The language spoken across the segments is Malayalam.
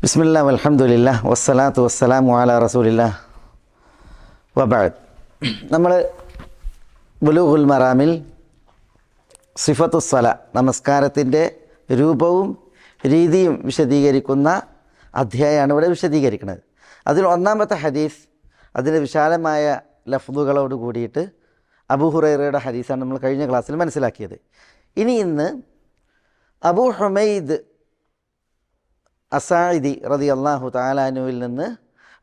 ബിസ്മില്ലാ വൽഹംദുലില്ലാ വസ്സലാത്തു വസ്സലാമു അലാ റസൂലില്ലാ വബഅദ്. നമ്മൾ ബുലൂഗുൽ മറാമിൽ സിഫത്തുസ്സല, നമസ്കാരത്തിൻ്റെ രൂപവും രീതിയും വിശദീകരിക്കുന്ന അധ്യായമാണ് ഇവിടെ വിശദീകരിക്കുന്നത്. അതിൽ ഒന്നാമത്തെ ഹദീസ് അതിന് വിശാലമായ ലഫ്ദുകളോട് കൂടിയിട്ട് അബൂ ഹുറൈറയുടെ ഹദീസാണ് നമ്മൾ കഴിഞ്ഞ ക്ലാസ്സിൽ മനസ്സിലാക്കിയത്. ഇന്ന് അബൂ ഹുമൈദ് അസാഇദി റളിയല്ലാഹു തആല അൻഹുവിൽ നിന്ന്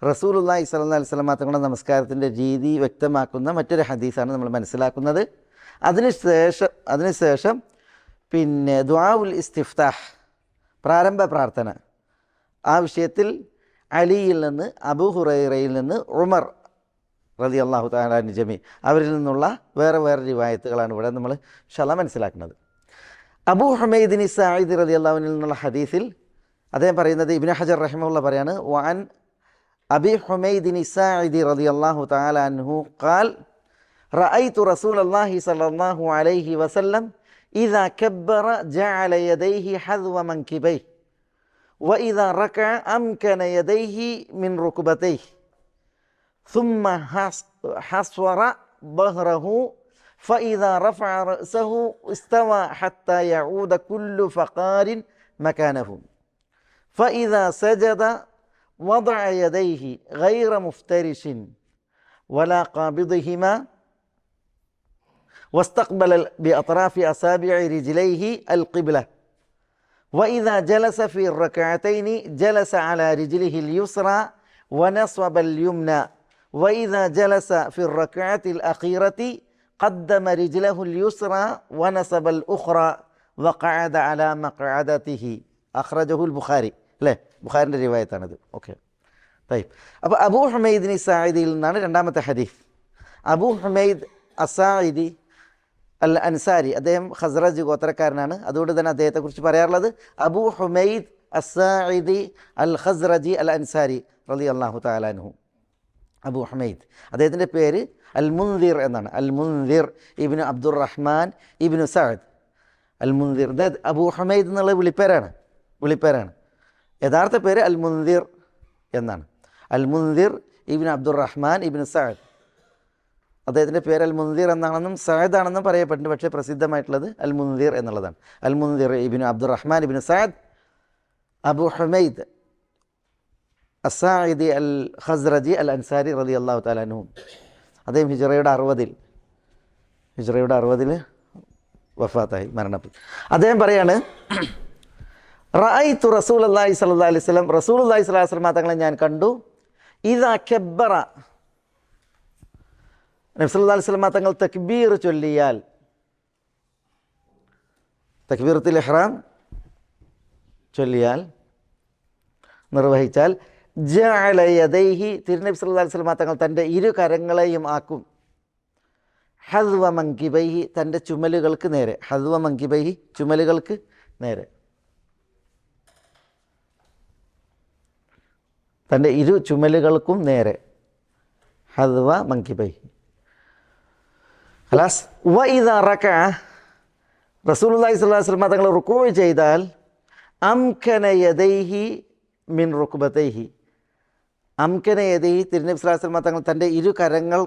റസൂലുള്ളാഹി സ്വല്ലല്ലാഹു അലൈഹി വസല്ലം തങ്ങളുടെ നമസ്കാരത്തിൻ്റെ രീതി വ്യക്തമാക്കുന്ന മറ്റൊരു ഹദീസാണ് നമ്മൾ മനസ്സിലാക്കുന്നത്. അതിനുശേഷം ദുആഉൽ ഇസ്തിഫ്താഹ്, പ്രാരംഭ പ്രാർത്ഥന, ആ വിഷയത്തിൽ അലിയിൽ നിന്ന്, അബൂ ഹുറൈറയിൽ നിന്ന്, ഉമർ റളിയല്ലാഹു തആല അൻഹു ജമീ അവരിൽ നിന്നുള്ള വേറെ റിവായത്തുകളാണ് ഇവിടെ നമ്മൾ ഇൻഷാഅല്ലാഹ് മനസ്സിലാക്കുന്നത്. അബൂ ഹുമൈദിൻ സാഇദി റളിയല്ലാഹു അൻഹു നിന്നുള്ള ഹദീസിൽ അദ്ദേഹം പറയുന്നത്, ഇബ്നു ഹജർ റഹിമഹുല്ലാഹ് പറയാണ്, വഅൻ അബി ഹുമൈദിൻ സാഇദി റളിയല്ലാഹു തആല അൻഹു ഖാൽ റഅയ്തു റസൂലല്ലാഹി സ്വല്ലല്ലാഹു അലൈഹി വസല്ലം ഇദാ കബ്ബറ ജഅല യദൈഹി ഹദ്വ മൻകിബൈഹി വഇദാ റകഅ അംകന യദൈഹി മിൻ റുക്ബതൈഹി ثم حصر ظهره فإذا رفع رأسه استوى حتى يعود كل فقار مكانه فإذا سجد وضع يديه غير مفترش ولا قابضهما واستقبل بأطراف أصابع رجليه القبلة وإذا جلس في الركعتين جلس على رجله اليسرى ونصب اليمنى وإذا جلس في الركعة الأخيرة قدم رجله اليسرى ونصب الأخرى وقعد على مقعدته أخرجه البخاري. അല്ലേ, ബുഖാരിൻ്റെ റിവായത്താണത്. ഓക്കെ, അപ്പോൾ അബൂ ഹുമൈദിൻ സാഇദിയിൽ നിന്നാണ് രണ്ടാമത്തെ ഹദീസ്. അബൂ ഹുമൈദ് അസാഇദി അൽ അൻസാരി, അദ്ദേഹം ഖസ്റജ് ഗോത്രക്കാരനാണ്. അതുകൊണ്ട് തന്നെ അദ്ദേഹത്തെക്കുറിച്ച് പറയാറുള്ളത് അബൂ ഹുമൈദ് അസാഇദി അൽ ഖസ്റജി അൽ അൻസാരി റളിയല്ലാഹു തആല അൻഹു. അബൂ ഹുമൈദ്, അദ്ദേഹത്തിൻ്റെ പേര് അൽ മുൻദിർ എന്നാണ്. അൽ മുൻദിർ ഇബ്നു അബ്ദുറഹ്മാൻ ഇബ്നു സഅദ് അൽ മുൻദിർ. അബൂ ഹുമൈദ് എന്നുള്ള വിളിപ്പേരാണ്. യഥാർത്ഥ പേര് അൽ മുൻദിർ എന്നാണ്. അൽ മുൻദിർ ഇബ്നു അബ്ദുറഹ്മാൻ ഇബ്നു സഅദ്. അദ്ദേഹത്തിൻ്റെ പേര് അൽ മുൻദിർ എന്നാണെന്നും സഅദ് ആണെന്നും പറയപ്പെട്ടിട്ടുണ്ട്. പക്ഷേ പ്രസിദ്ധമായിട്ടുള്ളത് അൽ മുൻദിർ എന്നുള്ളതാണ്. അൽ മുൻദിർ ഇബ്നു അബ്ദുറഹ്മാൻ ഇബ്നു സഅദ് അബൂ ഹുമൈദ് അസാഇദി അൽ ഖസ്റജി അൽ അൻസാരി റളിയല്ലാഹു തആല അൻഹു. അദ്ദേഹം ഹിജ്റയുടെ 60 വഫാത്തായി, മരണപ്പെട്ടു. അദ്ദേഹം പറയാണ്, റഅയ്തു റസൂലുള്ളാഹി സ്വല്ലല്ലാഹു അലൈഹി വസല്ലം, റസൂലുള്ളാഹി സ്വല്ലല്ലാഹു അലൈഹി വസല്ലം തങ്ങളെ ഞാൻ കണ്ടു, ഇദാ കബ്ബറ, നബി സല്ലല്ലാഹു അലൈഹി വസല്ലം തങ്ങൾ തക്ബീർ ചൊല്ലിയാൽ, തക്ബീറത്തുൽ ഇഹ്റാം ചൊല്ലിയാൽ, നിർവഹിച്ചാൽ, ജഅല യദൈഹി, തിരുനബി സല്ലല്ലാഹു അലൈഹി വസല്ലം തങ്ങൾ തൻ്റെ ഇരു കരങ്ങളെയും ആക്കും, ഹദ്വ മൻകിബൈഹി, തൻ്റെ ചുമലുകൾക്ക് നേരെ, ഹദ്വ മൻകിബൈഹി, ചുമലുകൾക്ക് നേരെ, തൻ്റെ ഇരു ചുമലുകൾക്കും നേരെ, ഹദ്വ മൻകിബൈഹി. ഖലാസ്. വഇദാ റകഅ, റസൂലുള്ളാഹി സ്വല്ലല്ലാഹു അലൈഹി വസല്ലം തങ്ങൾ റുകൂ ചെയ്താൽ, അംകന യദൈഹി മിൻ റുക്ബതൈഹി, അംകന യദൈഹി, തിരുനബി സ്വല്ലല്ലാഹു അലൈഹി വസല്ലം തങ്ങൾ തൻ്റെ ഇരു കരങ്ങൾ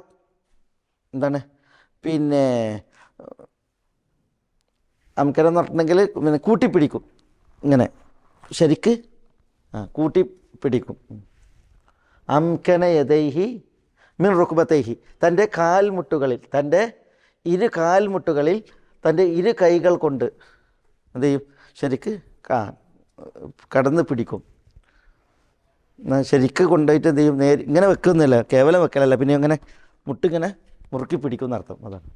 അംകന എന്ന് പറഞ്ഞിട്ടുണ്ടെങ്കിൽ കൂട്ടിപ്പിടിക്കും, ഇങ്ങനെ ശരിക്ക് കൂട്ടിപ്പിടിക്കും. അംകന യദൈഹി മിൻ റുക്ബതൈഹി, തൻ്റെ കാൽമുട്ടുകളിൽ, തൻ്റെ ഇരു കാൽമുട്ടുകളിൽ തൻ്റെ ഇരു കൈകൾ കൊണ്ട് എന്ത് ചെയ്യും, ശരിക്ക് കടന്ന് പിടിക്കും. ശരിക്ക് കൊണ്ടുപോയിട്ട് എന്ത് ചെയ്യും, നേരെ ഇങ്ങനെ വെക്കുന്നില്ല, കേവലം വെക്കലല്ല, പിന്നെ ഇങ്ങനെ മുട്ടിങ്ങനെ മുറുക്കി പിടിക്കും എന്നർത്ഥം. അതാണ്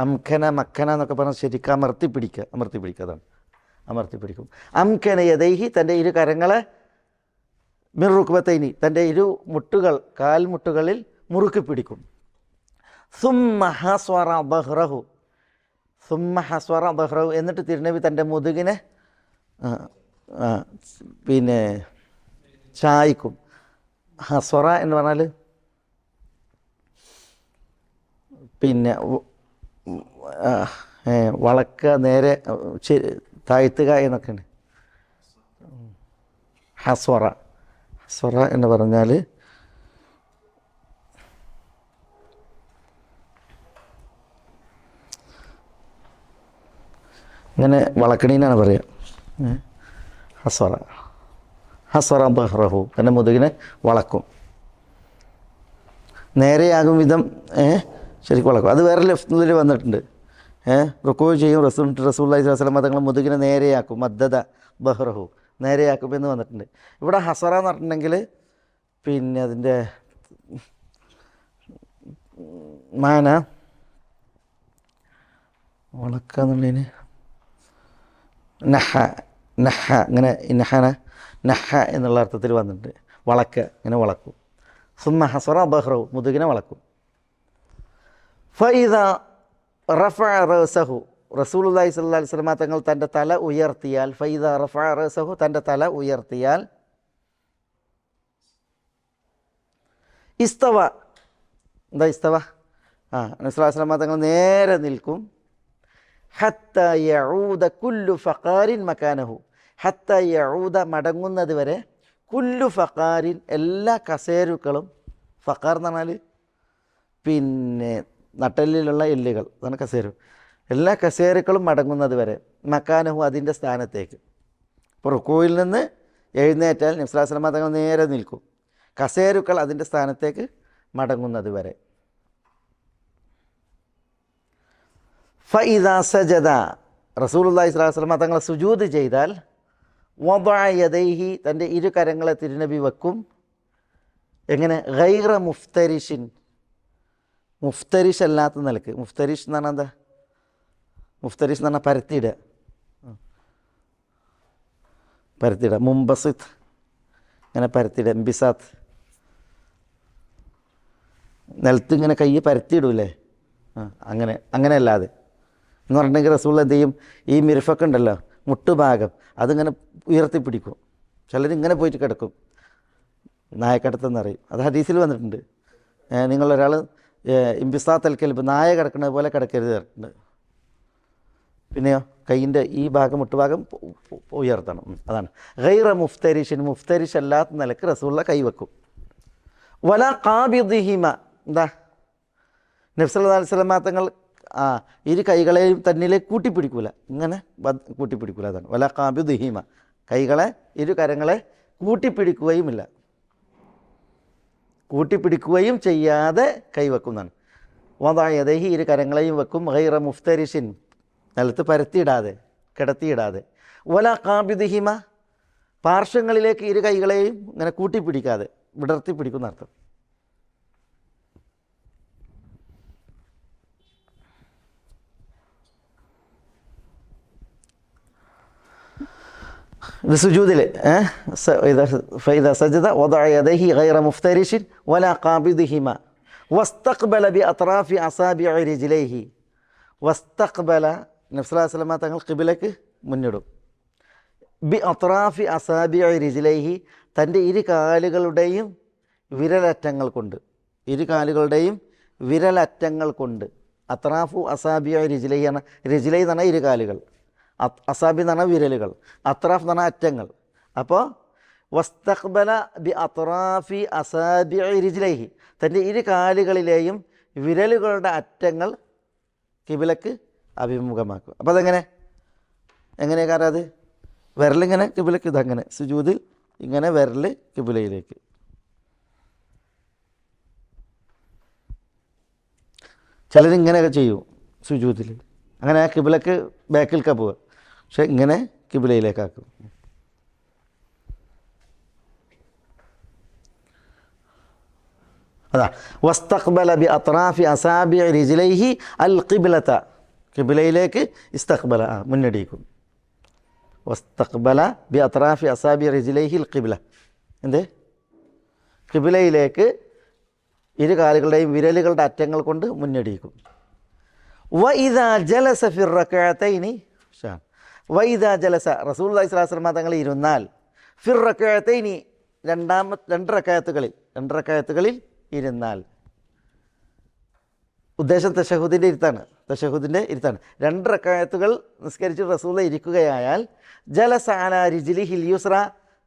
അംഖന മക്കന എന്നൊക്കെ പറഞ്ഞാൽ ശരിക്കും അമർത്തി പിടിക്കുക, അതാണ് അമർത്തി പിടിക്കും. അംഖന യദൈഹി, തൻ്റെ ഇരു കരങ്ങളെ, മിർ റുക്ബത്തൈനി, തൻ്റെ ഇരു മുട്ടുകൾ, കാൽമുട്ടുകളിൽ മുറുക്കി പിടിക്കും. സുമ്മ ഹസ്വറ ബഹ്റഹു, എന്നിട്ട് തിരുനബി തൻ്റെ മുതുകിനെ ചായ്ക്കും. ഹസ്വറ എന്ന് പറഞ്ഞാൽ വളക്കുക, നേരെ താഴ്ത്തുക എന്നൊക്കെയാണ്. ഹസ്വറ. ഹസ്വറ എന്ന് പറഞ്ഞാൽ ഇങ്ങനെ വളക്കണീനാണ് പറയുക. ഹസ്വറ, ഹസ്വറ ബഹ്റഹു, തൻ്റെ മുതുകിനെ വളക്കും, നേരെയാകും വിധം ശരിക്കും വളക്കും. അത് വേറെ ലഫ്ദിൽ വന്നിട്ടുണ്ട്. റുക്കൂ ചെയ്യും റസൂലുള്ളാഹി സ്വല്ലല്ലാഹു അലൈഹി വസല്ലം തങ്ങൾ മുതുകിനെ നേരെയാക്കും, മദ്ദദ ബഹ്റഹു, നേരെയാക്കും എന്ന് വന്നിട്ടുണ്ട്. ഇവിടെ ഹസ്വറ എന്ന് പറഞ്ഞിട്ടുണ്ടെങ്കിൽ പിന്നെ അതിൻ്റെ മാന വളക്കുക എന്നുള്ളതിന് നഹ, നഹ, ഇങ്ങനെ നഹന നഹ എന്നുള്ള അർത്ഥത്തിൽ വന്നിട്ടുണ്ട്. വളക്കുക, ഇങ്ങനെ വളക്കും. സുമ്മ ഹസ്വറ ബഹ്റഹു, മുതുകിനെ വളക്കും. ഫഇദ റഫഅ റഅസഹു, റസൂലുള്ളാഹി സ്വല്ലല്ലാഹു അലൈഹി വസല്ലം തങ്ങൾ തൻ്റെ തല ഉയർത്തിയാൽ, ഫഇദ റഫഅ റഅസഹു, തൻ്റെ തല ഉയർത്തിയാൽ, ഇസ്തവ, എന്താ ഇസ്തവ? നബി സ്വല്ലല്ലാഹു അലൈഹി വസല്ലം തങ്ങൾ നേരെ നിൽക്കും. ഹത്ത യഊദ കുല്ലു ഫഖാരിൻ മക്കാനഹു, ഹത്ത യഊദ മടങ്ങുന്നത് വരെ, കുല്ലു ഫഖാരിൻ എല്ലാ കസേരുക്കളും, ഫഖാർ എന്ന് പറഞ്ഞാൽ പിന്നെ നട്ടെല്ലിലുള്ള എല്ലുകൾ, അതാണ് കസേരു, എല്ലാ കസേരുക്കളും മടങ്ങുന്നത് വരെ, മക്കാനഹു അതിൻ്റെ സ്ഥാനത്തേക്ക്. ഇപ്പോൾ റുക്കൂയിൽ നിന്ന് എഴുന്നേറ്റാൽ നബി സ്വല്ലല്ലാഹു അലൈഹി വസല്ലം തങ്ങൾ നേരെ നിൽക്കും, കസേരുക്കൾ അതിൻ്റെ സ്ഥാനത്തേക്ക് മടങ്ങുന്നത് വരെ. ഫഇദാ സജദ, റസൂലുള്ളാഹി സ്വല്ലല്ലാഹു അലൈഹി വസല്ലം തങ്ങൾ സുജൂദ് ചെയ്താൽ, വദഅ യദൈഹി, തൻ്റെ ഇരു കരങ്ങളെ തിരുനബി വെക്കും. എങ്ങനെ? ഗൈറ മുഫ്തരിഷിൻ, മുഫ്തരിഷ് അല്ലാത്ത നിലക്ക്. മുഫ്തരിഷ് എന്ന് പറഞ്ഞാൽ എന്താ? മുഫ്തരിഷ് എന്ന് പറഞ്ഞാൽ പരത്തിയിടുക, പരത്തിയിടുക. മുംബസിത്ത്, ഇങ്ങനെ പരത്തിയിടുക. എംബിസാത്ത്, നിലത്ത് ഇങ്ങനെ കൈ പരത്തിയിടൂലേ, അങ്ങനെ, അങ്ങനെ അല്ലാതെ എന്ന് പറഞ്ഞിട്ടുണ്ടെങ്കിൽ റസൂൽ എന്ത് ചെയ്യും? ഈ മിർഫക്ക് ഉണ്ടല്ലോ, മുട്ടുഭാഗം, അതിങ്ങനെ ഉയർത്തിപ്പിടിക്കും. ചിലരിങ്ങനെ പോയിട്ട് കിടക്കും, നായക്കടത്തെന്ന് പറയും. അത് ഹദീസിൽ വന്നിട്ടുണ്ട്. നിങ്ങളൊരാൾ ഇംബിസാത്ത് അൽക്കൽബ്, നായ കിടക്കുന്നത് പോലെ കിടക്കരുത് പറഞ്ഞിട്ടുണ്ട്. പിന്നെയോ കൈയിൻ്റെ ഈ ഭാഗം, മുട്ടുഭാഗം ഉയർത്തണം. അതാണ് ഗൈറ മുഫ്തരിഷിൻ, മുഫ്തരിഷ് അല്ലാത്ത നിലക്ക് റസൂലുള്ള കൈവെക്കും. വല ഖാബിദിഹിമ, എന്താ? നബി സല്ലല്ലാഹു അലൈഹി വസല്ലം തങ്ങൾ ഇരു കൈകളെയും തന്നിലേക്ക് കൂട്ടിപ്പിടിക്കൂല, ഇങ്ങനെ കൂട്ടിപ്പിടിക്കൂല. അതാണ് വല ഖാബിദിഹിമ, കൈകളെ, ഇരു കരങ്ങളെ കൂട്ടിപ്പിടിക്കുകയുമില്ല, കൂട്ടിപ്പിടിക്കുകയും ചെയ്യാതെ കൈവെക്കുന്നതാണ്. വദഅ യദൈഹി, ഇരു കരങ്ങളെയും വെക്കും. ഗൈറ മുഫ്തരിഷിൻ, നിലത്ത് പരത്തിയിടാതെ, കിടത്തിയിടാതെ. വല ഖാബിദിഹിമ, പാർശ്വങ്ങളിലേക്ക് ഇരു കൈകളെയും ഇങ്ങനെ കൂട്ടിപ്പിടിക്കാതെ, വിടർത്തി പിടിക്കുന്ന അർത്ഥം. ഇത് സുജൂദിൽ ഫഇദാ സജദ വദഅ യദൈഹി ഗൈറ മുഫ്തരിഷിൻ വലാ ഖാബിദിഹിമ വസ്തഖ്ബല ബിഅത്റാഫി അസാബിഇ റിജ്ലൈഹി. വസ്തഖ്ബല, നബി സല്ലല്ലാഹു അലൈഹി വസല്ലം തങ്ങൾ ഖിബ്ലക്ക് മുന്നിടും. ബിഅത്റാഫി അസാബിഇ റിജ്ലൈഹി, തൻ്റെ ഇരു കാലുകളുടെയും വിരലറ്റങ്ങൾ കൊണ്ട്, ഇരു കാലുകളുടെയും വിരലറ്റങ്ങൾ കൊണ്ട്. അത്റാഫു അസാബിഇ റിജ്ലൈഹി ആണ്, റിജ്ലൈ എന്ന് പറഞ്ഞാൽ ഇരു കാലുകൾ, അസാബി എന്ന് പറഞ്ഞാൽ വിരലുകൾ, അത്രാഫ് എന്ന് പറഞ്ഞാൽ അറ്റങ്ങൾ. അപ്പോൾ വസ്തഖ്ബല ബി അത്റാഫി അസാബിഇ റിജ്ലൈഹി, തൻ്റെ ഇരു കാലുകളിലെയും വിരലുകളുടെ അറ്റങ്ങൾ കിബിലക്ക് അഭിമുഖമാക്കും. അപ്പോൾ അതെങ്ങനെ, എങ്ങനെയാകാരം? അത് വിരലിങ്ങനെ കിബിലക്ക്, ഇതങ്ങനെ സുജൂദിൽ ഇങ്ങനെ വിരൽ കിബിലയിലേക്ക്. ചിലരിങ്ങനെയൊക്കെ ചെയ്യും സുജൂദിൽ, അങ്ങനെ കിബിലക്ക് ബാക്കിൽക്കാ പോവുക, പക്ഷെ ഇങ്ങനെ കിബിലയിലേക്കാക്കും. അതാ വസ്തഖ്ബല ബി അത്റാഫി അസാബിഇ റിജ്ലൈഹി അൽ ഖിബ്ലത, കിബിലയിലേക്ക് ഇസ്തഖ്ബല, മുന്നടിക്കും. വസ്തഖ്ബല ബി അത്റാഫി അസാബിഇ റിജ്ലൈഹി അൽ ഖിബ്ല, എന്ത്? കിബിലയിലേക്ക് ഇരു കാലുകളുടെയും വിരലുകളുടെ അറ്റങ്ങൾ കൊണ്ട് മുന്നടിക്കും. വഇദാ ജലസ ഫിർ റക്അതൈനി, വഇദാ ജലസ, റസൂലുള്ളാഹി സ്വല്ലല്ലാഹു അലൈഹി വസല്ലം തങ്ങൾ ഇരുന്നാൽ, ഫിർ റക്അതൈനി, രണ്ട് റക്അത്തുകളിൽ ഇരുന്നാൽ. ഉദ്ദേശം തശഹുദിൻ്റെ ഇരുത്താണ്. രണ്ട് റക്അത്തുകൾ നിസ്കരിച്ച് റസൂലുള്ളാഹി ഇരിക്കുകയായാൽ, ജലസ അലാ റിജ്ലിഹിൽ യുസ്ര,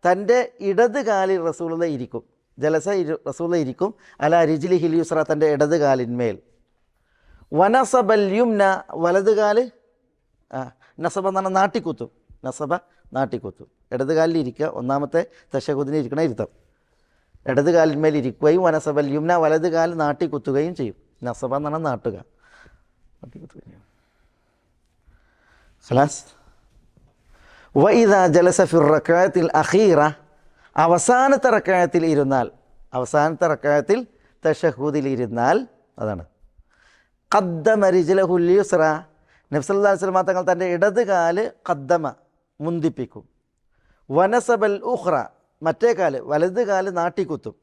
തൻ്റെ ഇടത് കാലിൽ റസൂലുള്ള ഇരിക്കും. ജലസ റസൂലുള്ള ഇരിക്കും അല റിജ്ലിഹിൽ യുസ്ര, തൻ്റെ ഇടത് കാലിന്മേൽ. വനസബൽ യുംന, വലത് കാല് നസബ എന്ന് പറഞ്ഞാൽ നാട്ടിക്കുത്തും. നസബ നാട്ടിക്കുത്തും. ഇടത് കാലിൽ ഇരിക്കുക, ഒന്നാമത്തെ തശഹുദിന് ഇരിക്കണ ഇരുത്തം. ഇടത് കാലിന്മേൽ ഇരിക്കുകയും വനസബൽ യുംന, വലത് കാല് നാട്ടിക്കുത്തുകയും ചെയ്യും. നസബ എന്ന് പറഞ്ഞാൽ നാട്ടുക, നാട്ടിക്കുത്തുകയും. ഖലാസ്. വഇദാ ജലസ ഫി റക്അത്തിൽ അഖീറ, അവസാനത്തെ റക്അത്തിൽ ഇരുന്നാൽ, അവസാനത്തെ റക്അത്തിൽ തശഹുദിൽ ഇരുന്നാൽ, അതാണ് ഖദ്ദമ റിജ്ലഹുൽ യുസ്ര, നബി സല്ലല്ലാഹു അലൈഹി വസല്ലം തങ്ങൾ തൻ്റെ ഇടത് കാല് ഖദ്ദമ മുന്തിപ്പിക്കും. വനസബൽ ഉഖ്റ, മറ്റേ കാല് വലത് കാല് നാട്ടിക്കുത്തും.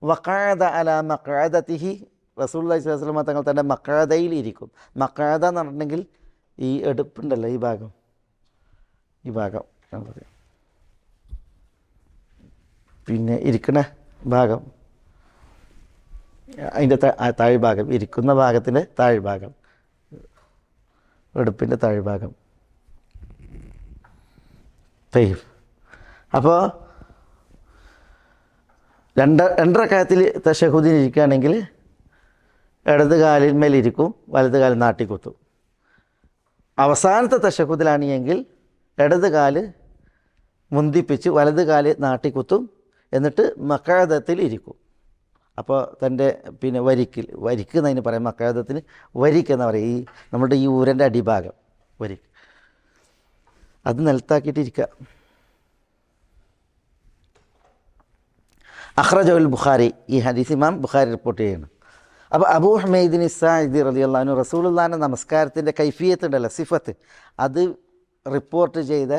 വഖഅദ അല മഖഅദതിഹി, റസൂലുള്ളാഹി സ്വല്ലല്ലാഹു അലൈഹി വസല്ലം തങ്ങൾ തൻ്റെ മഖഅദയിൽ ഇരിക്കും. മഖഅദ എന്ന് പറഞ്ഞിട്ടുണ്ടെങ്കിൽ ഈ എടുപ്പുണ്ടല്ലോ, ഈ ഭാഗം, ഈ ഭാഗം പിന്നെ ഇരിക്കണ ഭാഗം, അതിൻ്റെ താഴ്ഭാഗം, ഇരിക്കുന്ന ഭാഗത്തിൻ്റെ താഴ്ഭാഗം, എടുപ്പിൻ്റെ താഴ്ഭാഗം. അപ്പോൾ രണ്ടരക്കാലത്തിൽ തശഹുദിന് ഇരിക്കുകയാണെങ്കിൽ ഇടത് കാലിന്മേലിരിക്കും, വലത് കാലിൽ നാട്ടിക്കുത്തും. അവസാനത്തെ തശഹുദിലാണെങ്കിൽ ഇടത് കാല് മുന്തിപ്പിച്ച് വലത് കാല് നാട്ടിക്കുത്തും, എന്നിട്ട് മഖഅദത്തിൽ ഇരിക്കും. അപ്പോൾ തൻ്റെ പിന്നെ വരിക്കുന്നതിന് പറയാം, മഖഅദത്തിന് വരിക്കെന്ന് പറയും. ഈ നമ്മുടെ ഈ ഊരൻ്റെ അടിഭാഗം വരിക്ക്, അത് നിലത്താക്കിയിട്ടിരിക്കുക. അഖ്റജഹുൽ ബുഖാരി, ഈ ഹദീസ് ഇമാം ബുഖാരി റിപ്പോർട്ട് ചെയ്യണം. അപ്പോൾ അബൂ ഹുമൈദിൻ സാഇദി റളിയല്ലാഹു അൻഹു റസൂലുള്ളാഹിൻ്റെ നമസ്കാരത്തിൻ്റെ കൈഫിയത്ത് ഉണ്ടല്ലോ, സിഫത്ത്, അത് റിപ്പോർട്ട് ചെയ്ത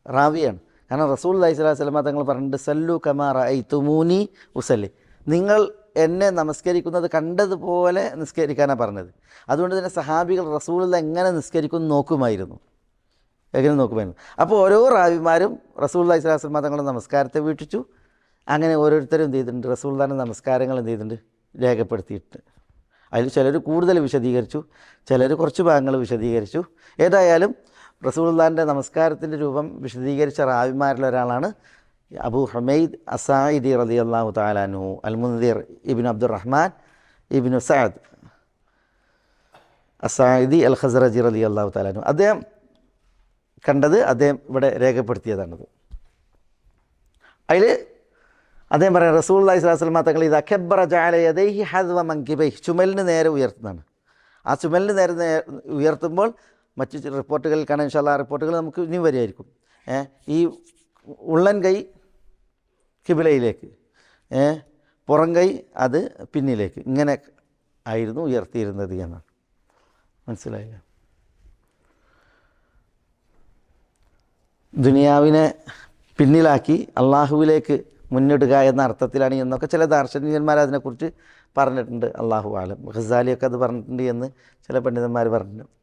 റാവിയാണ്. കാരണം റസൂലുള്ളാഹി സ്വല്ലല്ലാഹു അലൈഹി വസല്ലം തങ്ങൾ പറഞ്ഞിട്ട് സല്ലു കമാ റഅയ്തുമൂനി ഉസല്ലി, നിങ്ങൾ എന്നെ നമസ്കരിക്കുന്നത് കണ്ടതുപോലെ നിസ്കരിക്കാനാണ് പറഞ്ഞത്. അതുകൊണ്ട് തന്നെ സഹാബികൾ റസൂലുള്ളാഹി എങ്ങനെ നിസ്കരിക്കും നോക്കുമായിരുന്നു, എങ്ങനെ നോക്കുമായിരുന്നു. അപ്പോൾ ഓരോ റാവിമാരും റസൂലുള്ളാഹി സ്വല്ലല്ലാഹു അലൈഹി വസല്ലം തങ്ങളുടെ നമസ്കാരത്തെ വീക്ഷിച്ചു. അങ്ങനെ ഓരോരുത്തരും എന്ത് ചെയ്തിട്ടുണ്ട്, റസൂലുള്ളാഹിൻ്റെ നമസ്കാരങ്ങൾ എന്ത് ചെയ്തിട്ടുണ്ട്, രേഖപ്പെടുത്തിയിട്ട്. അതിൽ ചിലർ കൂടുതൽ വിശദീകരിച്ചു, ചിലർ കുറച്ച് ഭാഗങ്ങൾ വിശദീകരിച്ചു. ഏതായാലും റസൂലുള്ളാഹിൻ്റെ നമസ്കാരത്തിൻ്റെ രൂപം വിശദീകരിച്ച റാവിമാരിൽ ഒരാളാണ് അബൂ ഹുമൈദ് അസായിദി റളിയല്ലാഹു തആല അൻഹു, അൽ മുൻദിർ ഇബ്നു അബ്ദുറഹ്മാൻ ഇബ്നു സഅദ് അസായിദി അൽ ഖസ്റജി റളിയല്ലാഹു തആല അൻഹു. അദ്ദേഹം കണ്ടത്, അദ്ദേഹം ഇവിടെ രേഖപ്പെടുത്തിയതാണത്. അതിൽ അദ്ദേഹം പറയാം, റസൂലുള്ളാഹി സ്വല്ലല്ലാഹു അലൈഹി വസല്ലം തങ്ങൾ ഇദാ കബ്ബറ ജഅല യദൈഹി ഹദ്വ മൻകിബൈഹി, ചുമലിന് നേരെ ഉയർത്തുന്നതാണ്. ആ ചുമലിന് നേരെ ഉയർത്തുമ്പോൾ മറ്റ് റിപ്പോർട്ടുകളിൽ കാണാൻ, ഇൻഷാ അല്ലാഹ് റിപ്പോർട്ടുകൾ നമുക്ക് ഇനി വരികയായിരിക്കും. ഈ ഉള്ളൻ കൈ കിബിലയിലേക്ക്, പുറം കൈ അത് പിന്നിലേക്ക്, ഇങ്ങനെ ആയിരുന്നു ഉയർത്തിയിരുന്നത് എന്നാണ്. മനസ്സിലായില്ല? ദുനിയാവിനെ പിന്നിലാക്കി അള്ളാഹുവിലേക്ക് മുന്നിടുക എന്ന അർത്ഥത്തിലാണ് എന്നൊക്കെ ചില ദാർശനികന്മാർ അതിനെക്കുറിച്ച് പറഞ്ഞിട്ടുണ്ട്. അള്ളാഹു ആലം. ഖസാലിയൊക്കെ അത് പറഞ്ഞിട്ടുണ്ട് എന്ന് ചില പണ്ഡിതന്മാർ പറഞ്ഞിട്ടുണ്ട്.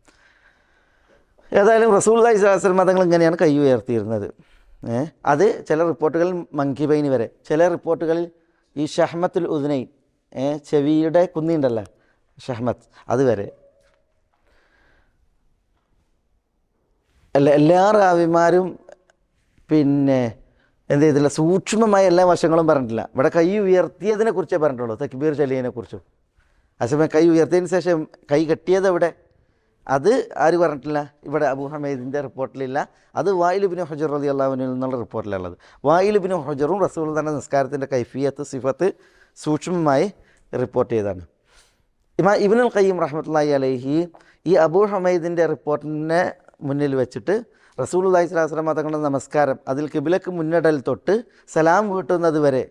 ഏതായാലും റസൂലുള്ളാഹി സ്വല്ലല്ലാഹു അലൈഹി വസല്ലം തങ്ങൾ ഇങ്ങനെയാണ് കൈ ഉയർത്തിയിരുന്നത്. അത് ചില റിപ്പോർട്ടുകളിൽ മൻകിബൈനി വരെ, ചില റിപ്പോർട്ടുകളിൽ ഈ ഷഹ്മത്തുൽ ഉദ്നൈൻ, ചെവിയുടെ കുന്നിയുണ്ടല്ലോ ഷഹ്മത്ത്, അതുവരെ. എല്ലാ റാവിമാരും പിന്നെ എന്ത് ചെയ്തില്ല, സൂക്ഷ്മമായ എല്ലാ വശങ്ങളും പറഞ്ഞിട്ടില്ല. ഇവിടെ കൈ ഉയർത്തിയതിനെ കുറിച്ചേ പറഞ്ഞിട്ടുള്ളൂ, തക്ബീർ ചൊല്ലിയതിനെ കുറിച്ചും. അതേസമയം കൈ ഉയർത്തിയതിന് ശേഷം കൈ കെട്ടിയത് എവിടെ, അത് ആര് പറഞ്ഞിട്ടില്ല. ഇവിടെ അബൂ ഹമീദിൻ്റെ റിപ്പോർട്ടിലില്ല. അത് വായിൽ ഇബ്നു ഹുജർ റളിയല്ലാഹു അൻഹു എന്നുള്ള റിപ്പോർട്ടിലുള്ളത്. വായിൽ ഇബ്നു ഹുജറും റസൂലുള്ളാഹിയുടെ നിസ്കാരത്തിൻ്റെ കൈഫിയത്ത് സിഫത്ത് സൂക്ഷ്മമായി റിപ്പോർട്ട് ചെയ്തതാണ്. ഇബ്നുൽ ഖയ്യിം റഹ്മത്തുള്ളാഹി അലൈഹി ഈ അബൂ ഹമീദിൻ്റെ റിപ്പോർട്ടിനെ മുന്നിൽ വെച്ചിട്ട് റസൂലുള്ളാഹി സ്വല്ലല്ലാഹു അലൈഹി വസല്ലം തങ്ങളുടെ നമസ്കാരം അതിൽ കിബിലക്ക് മുന്നിടൽ തൊട്ട് സലാം വീട്ടുന്നത് വരെ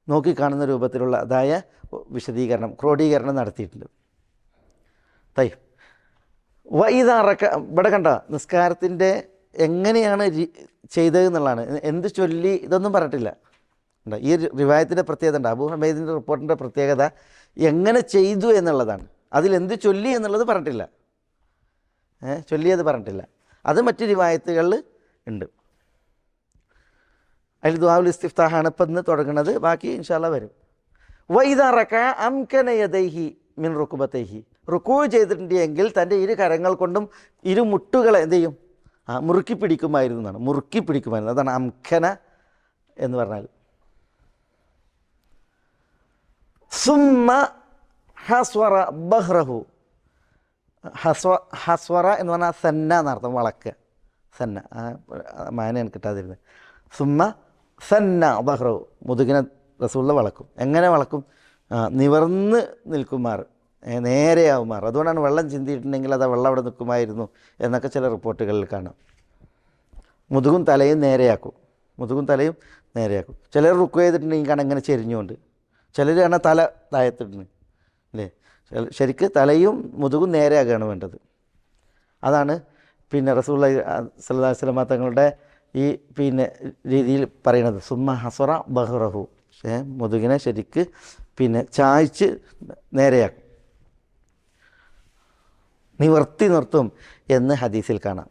നോക്കിക്കാണുന്ന രൂപത്തിലുള്ള അതായ വിശദീകരണം, ക്രോഡീകരണം നടത്തിയിട്ടുണ്ട്. ഇവിടെ കണ്ട നിസ്കാരത്തിൻ്റെ എങ്ങനെയാണ് ചെയ്തതെന്നുള്ളതാണ്. എന്ത് ചൊല്ലി ഇതൊന്നും പറഞ്ഞിട്ടില്ല. ഈ റിവായത്തിൻ്റെ പ്രത്യേകത ഉണ്ട്, അബൂ ഹമീദിൻ്റെ റിപ്പോർട്ടിൻ്റെ പ്രത്യേകത എങ്ങനെ ചെയ്തു എന്നുള്ളതാണ്. അതിലെന്ത് ചൊല്ലി എന്നുള്ളത് പറഞ്ഞിട്ടില്ല, ചൊല്ലിയത് പറഞ്ഞിട്ടില്ല. അത് മറ്റ് റിവായത്തുകളിൽ ഉണ്ട്. അതിൽ ദുആഉൽ ഇസ്തിഫ്താഹാണ് ഇപ്പം ഇന്ന് തുടങ്ങുന്നത്, ബാക്കി ഇൻഷാ അല്ലാഹ് വരും. വഇദാ റകഅ അംകന യദൈഹി മിൻ റുക്ബതൈഹി, റുക്കൂ ചെയ്തിട്ടുണ്ടെങ്കിൽ തൻ്റെ ഇരു കരങ്ങൾ കൊണ്ടും ഇരു മുട്ടുകളെ എന്ത് ചെയ്യും, മുറുക്കി പിടിക്കുമായിരുന്നു എന്നാണ്. മുറുക്കി പിടിക്കുമായിരുന്നു, അതാണ് അംഖന എന്ന് പറഞ്ഞാൽ. സുമ്മ ഹസ്വറ ബഹ്റഹു. ഹസ്വറ എന്ന് പറഞ്ഞാൽ സന്ന എന്നർത്ഥം, വളക്കുക. സന്ന, മാനയാണ് കിട്ടാതിരുന്നത്. സുമ്മ സന്ന ബഹ്റഹു, മുതുകിനെ റസൂലുള്ള വളക്കും. എങ്ങനെ വളക്കും? നിവർന്ന് നിൽക്കുമാർ, നേരെയാവുമാർ. അതുകൊണ്ടാണ് വെള്ളം ചിന്തിയിട്ടുണ്ടെങ്കിൽ അത് വെള്ളം അവിടെ നിൽക്കുമായിരുന്നു എന്നൊക്കെ ചില റിപ്പോർട്ടുകളിൽ കാണാം. മുതുകും തലയും നേരെയാക്കും, മുതുകും തലയും നേരെയാക്കും. ചിലർ റുക്കു ചെയ്തിട്ടുണ്ടെങ്കിൽ കാണാൻ ഇങ്ങനെ ചെരിഞ്ഞുകൊണ്ട്, ചിലർ കാണാൻ തല താഴത്തിട്ടുണ്ട് അല്ലേ. ശരിക്ക് തലയും മുതുകും നേരെയാകുകയാണ് വേണ്ടത്. അതാണ് പിന്നെ റസൂലുള്ളാഹി സ്വല്ലല്ലാഹു അലൈഹി വസല്ലം തങ്ങളുടെ ഈ പിന്നെ രീതിയിൽ പറയുന്നത്. സുമ്മ ഹസ്വറ ബഹ്റഹു, മുതുകിനെ ശരിക്ക് പിന്നെ ചായ്ച്ച് നേരെയാക്കും, നിവർത്തി നിർത്തും എന്ന് ഹദീസിൽ കാണാം.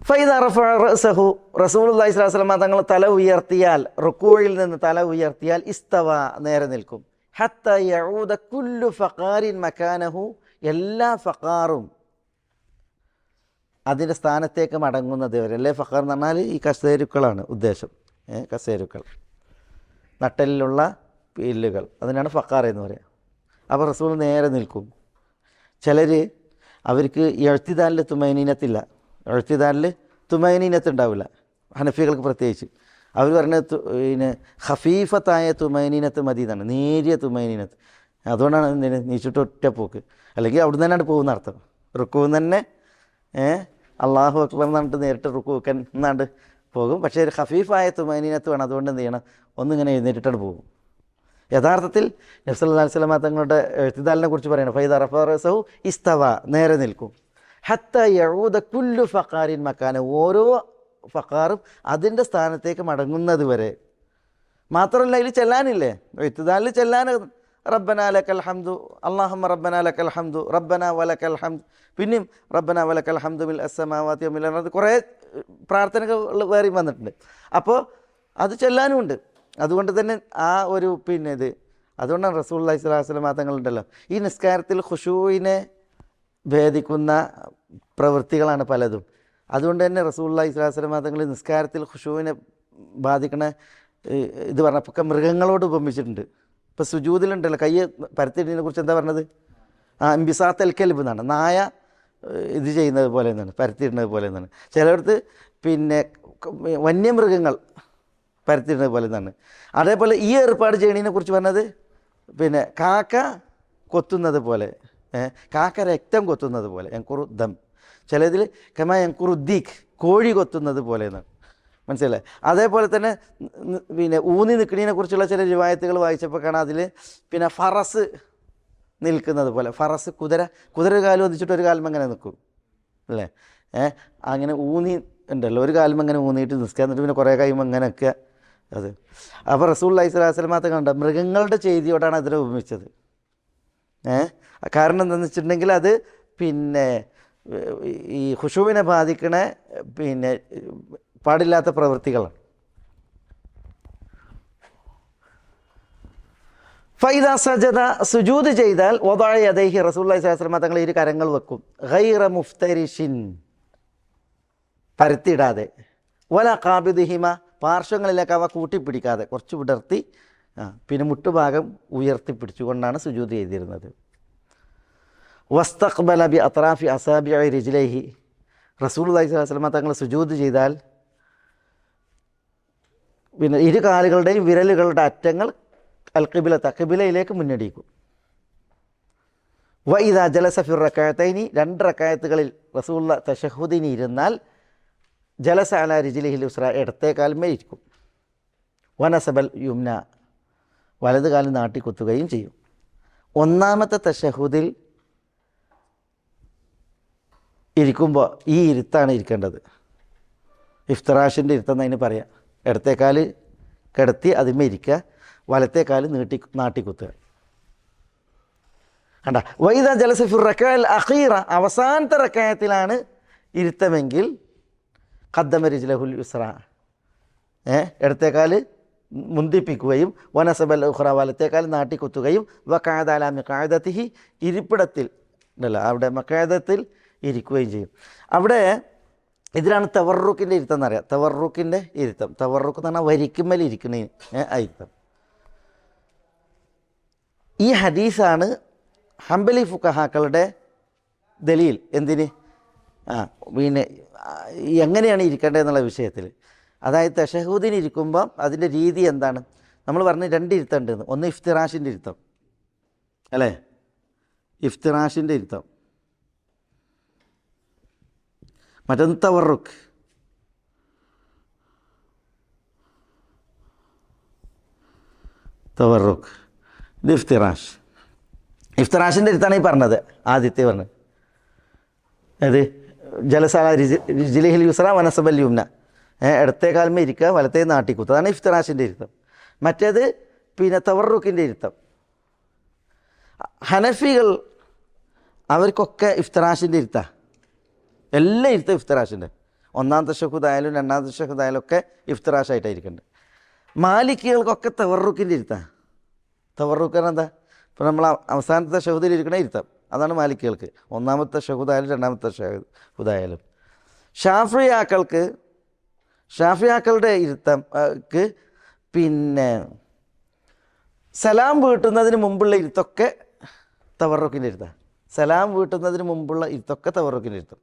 ഫൈദ റഫഅ റഅസഹു, റസൂലുള്ളാഹി സ്വല്ലല്ലാഹു അലൈഹി വസല്ലം തങ്ങൾ തല ഉയർത്തിയാൽ, റുക്കൂഇൽ നിന്ന് തല ഉയർത്തിയാൽ ഇസ്തവ, നേരെ നിൽക്കും. ഹത്ത യഊദ കുല്ലു ഫഖാരിൻ മകാനഹു, എല്ലാ ഫഖാറും അതിൻ്റെ സ്ഥാനത്തേക്ക് മടങ്ങുന്നത് വരെ. അല്ലേ ഫഖാർ എന്ന് പറഞ്ഞാൽ ഈ കസേരുക്കളാണ് ഉദ്ദേശം, കസേരുക്കൾ, നട്ടലിലുള്ള പില്ലുകൾ, അതിനാണ് ഫഖാർ എന്ന് പറയുക. അപ്പോൾ റസൂൽ നേരെ നിൽക്കും. ചിലർ അവർക്ക് എഴുത്തിദാലിൽ തുമൈനീനത്തില്ല, എഴുത്തിദാലിൽ തുമൈനീനത്ത് ഉണ്ടാവില്ല, ഹനഫികൾക്ക് പ്രത്യേകിച്ച്. അവർ പറഞ്ഞത് പിന്നെ ഖഫീഫത്തായ തുമൈനീനത്ത് മതി എന്നാണ്, നേരിയ തുമൈനീനത്ത്. അതുകൊണ്ടാണ് നീച്ചിട്ട് ഒറ്റ പോക്ക്, അല്ലെങ്കിൽ അവിടെ നിന്ന് തന്നെയാണ് പോകുന്ന അർത്ഥം. റുക്കുവിൽ തന്നെ അള്ളാഹു അക്ബർ എന്ന് പറഞ്ഞിട്ട് നേരിട്ട് റുക്കുവെക്കാൻ എന്നാണ്ട് പോകും. പക്ഷേ ഒരു ഖഫീഫായ തുമൈനീനത്ത് വേണം. അതുകൊണ്ട് എന്ത് ചെയ്യണം? ഒന്നിങ്ങനെ എഴുന്നേറ്റിട്ടാണ് പോകും. യഥാർത്ഥത്തിൽ നബി സല്ലല്ലാഹു അലൈഹി വസല്ലം തങ്ങളുടെ എഴുത്തിദാലിനെ കുറിച്ച് പറയണം. ഫൈദ റഫഅ റഅസഹു ഇസ്തവ, നേരെ നിൽക്കും. ഹത്ത യഊദ കുല്ലു ഫഖാരിൻ മക്കാന, ഓരോ ഫഖാറും അതിൻ്റെ സ്ഥാനത്തേക്ക് മടങ്ങുന്നത് വരെ. മാത്രമല്ല ഇതിൽ ചെല്ലാനില്ലേ, എഴുത്തിദാലിൽ ചെല്ലാൻ റബ്ബന ലക്കൽ ഹംദു, അല്ലാഹുമ്മ റബ്ബന ലക്കൽ ഹംദു, റബ്ബന വലക്കൽ ഹംദ്, പിന്നെയും റബ്ബന വലക്കൽ ഹംദു മിൽ അസ്സമാവാതി വമിൽ അർദ്, കുറേ പ്രാർത്ഥനകൾ വേറെയും വന്നിട്ടുണ്ട്. അപ്പോൾ അത് ചെല്ലാനുമുണ്ട്. അതുകൊണ്ട് തന്നെ ആ ഒരു പിന്നെ ഇത്, അതുകൊണ്ടാണ് റസൂലുള്ളാഹി സ്വല്ലല്ലാഹു അലൈഹി വസല്ലം തങ്ങളുണ്ടല്ലോ ഈ നിസ്കാരത്തിൽ ഖുശൂഇനെ ഭേദിക്കുന്ന പ്രവൃത്തികളാണ് പലതും. അതുകൊണ്ട് തന്നെ റസൂലുള്ളാഹി സ്വല്ലല്ലാഹു അലൈഹി വസല്ലം തങ്ങൾ നിസ്കാരത്തിൽ ഖുശൂഇനെ ബാധിക്കണ ഇത് പറഞ്ഞപ്പോൾ മൃഗങ്ങളോട് ഉപമിച്ചിട്ടുണ്ട്. ഇപ്പോൾ സുജൂദിലുണ്ടല്ലോ കൈ പരത്തിയിട്ടതിനെ കുറിച്ച് എന്താ പറഞ്ഞത്? ഇംബിസാത്തൽ കൽബ് എന്നാണ്, നായ ഇത് ചെയ്യുന്നത് പോലെ എന്നാണ്, പരത്തിയിടുന്നത് പോലെ എന്നാണ്. ചിലയിടത്ത് പിന്നെ വന്യമൃഗങ്ങൾ പരത്തിയിടുന്നത് പോലെ എന്നാണ്. അതേപോലെ ഈ ഏർപ്പാട് ചെയ്യണതിനെ കുറിച്ച് പറഞ്ഞത് പിന്നെ കാക്ക കൊത്തുന്നത് പോലെ, കാക്ക രക്തം കൊത്തുന്നത് പോലെ, എൻകുറു ദം. ചിലതിൽ കമാ എൻകുറു ദീഖ്, കോഴി കൊത്തുന്നത് പോലെ എന്നാണ്, മനസ്സിലായി. അതേപോലെ തന്നെ പിന്നെ ഊന്നി നിൽക്കണതിനെ കുറിച്ചുള്ള ചില റിവായത്തുകൾ വായിച്ചപ്പോൾ കാണാം അതിൽ പിന്നെ ഫറസ് നിൽക്കുന്നത് പോലെ. ഫറസ് കുതിര കാലം വന്നിച്ചിട്ട് ഒരു കാലം അങ്ങനെ നിൽക്കും അല്ലേ, അങ്ങനെ ഊന്നി ഉണ്ടല്ലോ, ഒരു കാലം അങ്ങനെ ഊന്നിയിട്ട് നിൽക്കുക, എന്നിട്ട് പിന്നെ കുറേ കഴിയുമ്പോൾ അങ്ങനെയൊക്കെ അത്. അപ്പോൾ റസൂലുള്ളാഹി സ്വല്ലല്ലാഹു അലൈഹി വസല്ലം കണ്ട മൃഗങ്ങളുടെ ചെയ്തിയോടാണ് അതിനെ ഉപമിച്ചത്. കാരണം എന്താണെന്ന് വെച്ചിട്ടുണ്ടെങ്കിൽ അത് പിന്നെ ഈ ഖുശൂഇനെ ബാധിക്കണ പിന്നെ പാടില്ലാത്ത പ്രവൃത്തികളാണ്. ഫൈദ സജദ, സുജൂദ് ചെയ്താൽ വദഅ യദൈഹി, റസൂലുള്ളാഹി സ്വല്ലല്ലാഹു അലൈഹി വസല്ലം തങ്ങൾ ഇരു കരങ്ങൾ വെക്കും. ഗൈറ മുഫ്തരിഷിൻ, പരത്തിയിടാതെ, വല ഖാബിദിഹിമ, പാർശ്വങ്ങളിലേക്ക് അവ കൂട്ടിപ്പിടിക്കാതെ, കുറച്ച് വിടർത്തി പിന്നെ മുട്ടുഭാഗം ഉയർത്തിപ്പിടിച്ചുകൊണ്ടാണ് സുജൂദ് ചെയ്തിരുന്നത്. വസ്തഖ്ബല ബി അത്റാഫി അസാബിഇ റിജ്ലൈഹി, റസൂലുള്ളാഹി സ്വല്ലല്ലാഹു അലൈഹി വസല്ലം തങ്ങൾ സുജൂദ് ചെയ്താൽ പിന്നെ ഇരു കാലുകളുടെയും വിരലുകളുടെ അറ്റങ്ങൾ ഖിബിലയിലേക്ക് മുന്നടിക്കും. വ ഇദാ ജലസ ഫി റകഅതൈനി, രണ്ട് റകഅത്തുകളിൽ റസൂലുള്ള തശഹുദിന് ഇരുന്നാൽ ജലസ അലാ റിജ്ലിഹിൽ യുസ്ര, ഇടത്തെ കാലുമേൽ ഇരിക്കും. വനസബൽ യുംന, വലത് കാലം നാട്ടിക്കുത്തുകയും ചെയ്യും. ഒന്നാമത്തെ തശഹുദിൽ ഇരിക്കുമ്പോൾ ഈ ഇരുത്താണ് ഇരിക്കേണ്ടത്, ഇഫ്തിറാഷിൻ്റെ ഇരുത്തെന്നതിന് പറയാം. ഇടത്തേക്കാല് കിടത്തി അതിന്മേൽ ഇരിക്കുക, വലത്തേക്കാല് നാട്ടിക്കുത്തുക. കണ്ട, വൈദ ജലസ ഫി റകഅൽ അഖീറ, അവസാനത്തെ റകഅത്തിലാണ് ഇരുത്തമെങ്കിൽ ഖദ്ദമ റിജ്ലഹുൽ യുസ്ര, ഇടത്തേക്കാല് മുന്തിപ്പിക്കുകയും വനസബൽ ഉഖ്റ, വലത്തേക്കാൽ നാട്ടിക്കുത്തുകയും വഖഅദ അലാ മിഖഅദതിഹി, ഇരിപ്പിടത്തിൽ ഉണ്ടല്ലോ അവിടെ മഖഅദത്തിൽ ഇരിക്കുകയും ചെയ്യും. അവിടെ ഇതിലാണ് തവർറുക്കിൻ്റെ ഇരുത്തം എന്നറിയാം. തവർറുക്കിൻ്റെ ഇരുത്തം, തവർറുക്ക് എന്ന് പറഞ്ഞാൽ വരിക്കുമ്മൽ ഇരിക്കുന്ന ഇരുത്തം. ഈ ഹദീസാണ് ഹംബലി ഫുഖഹാക്കളുടെ ദലീൽ. എന്തിന്? പിന്നെ എങ്ങനെയാണ് ഇരിക്കേണ്ടതെന്നുള്ള വിഷയത്തിൽ. അതായത് തശഹൂദിന് ഇരിക്കുമ്പം അതിൻ്റെ രീതി എന്താണ്? നമ്മൾ പറഞ്ഞ് 2 ഇരുത്തം ഉണ്ടെന്ന്. ഒന്ന് ഇഫ്തിറാഷിൻ്റെ ഇരുത്തം അല്ലേ, ഇഫ്തിറാഷിൻ്റെ ഇരുത്തം. മറ്റൊന്ന് തവർറുക്ക്. തവർറുക്ക് ഇത് ഇഫ്തിറാഷ്. ഇഫ്തിറാഷിൻ്റെ ഇരുത്താണ് ഈ പറഞ്ഞത്, ആദ്യത്തെ പറഞ്ഞത്. അത് ജലസാല രിജ്ലിഹിൽ യുസ്ര വനസബൽ യുംന, ഇടത്തെ കാൽമേ ഇരിക്കുക, വലത്തേ നാട്ടിക്കുത്ത്. അതാണ് ഇഫ്തിറാഷിൻ്റെ ഇരുത്തം. മറ്റേത് പിന്നെ തവർറുക്കിൻ്റെ ഇരുത്തം. ഹനഫികൾ അവർക്കൊക്കെ ഇഫ്തിറാഷിൻ്റെ ഇരുത്താം. എല്ലാ ഇരുത്തം ഇഫ്തിറാഷിൻ്റെ. ഒന്നാമത്തെ തശഹുദായാലും രണ്ടാമത്തെ തശഹുദായാലും ഒക്കെ ഇഫ്തിറാഷായിട്ടായിരിക്കുന്നുണ്ട്. മാലിക്കികൾക്കൊക്കെ തവർറുക്കിൻ്റെ ഇരുത്താം. തവർറുക്ക് എന്താ? ഇപ്പോൾ നമ്മൾ അവസാനത്തെ തശഹുദിൽ ഇരിക്കണ ഇരുത്തം, അതാണ് മാലിക്കികൾക്ക്. ഒന്നാമത്തെ തശഹുദായാലും രണ്ടാമത്തെ തശഹുദായാലും. ഷാഫിയാക്കളുടെ ഇരുത്തംക്ക് പിന്നെ സലാം വീട്ടുന്നതിന് മുമ്പുള്ള ഇരുത്തൊക്കെ തവർറുക്കിൻ്റെ ഇരുത്തം. സലാം വീട്ടുന്നതിന് മുമ്പുള്ള ഇരുത്തൊക്കെ തവർറുക്കിൻ്റെ ഇരുത്തം.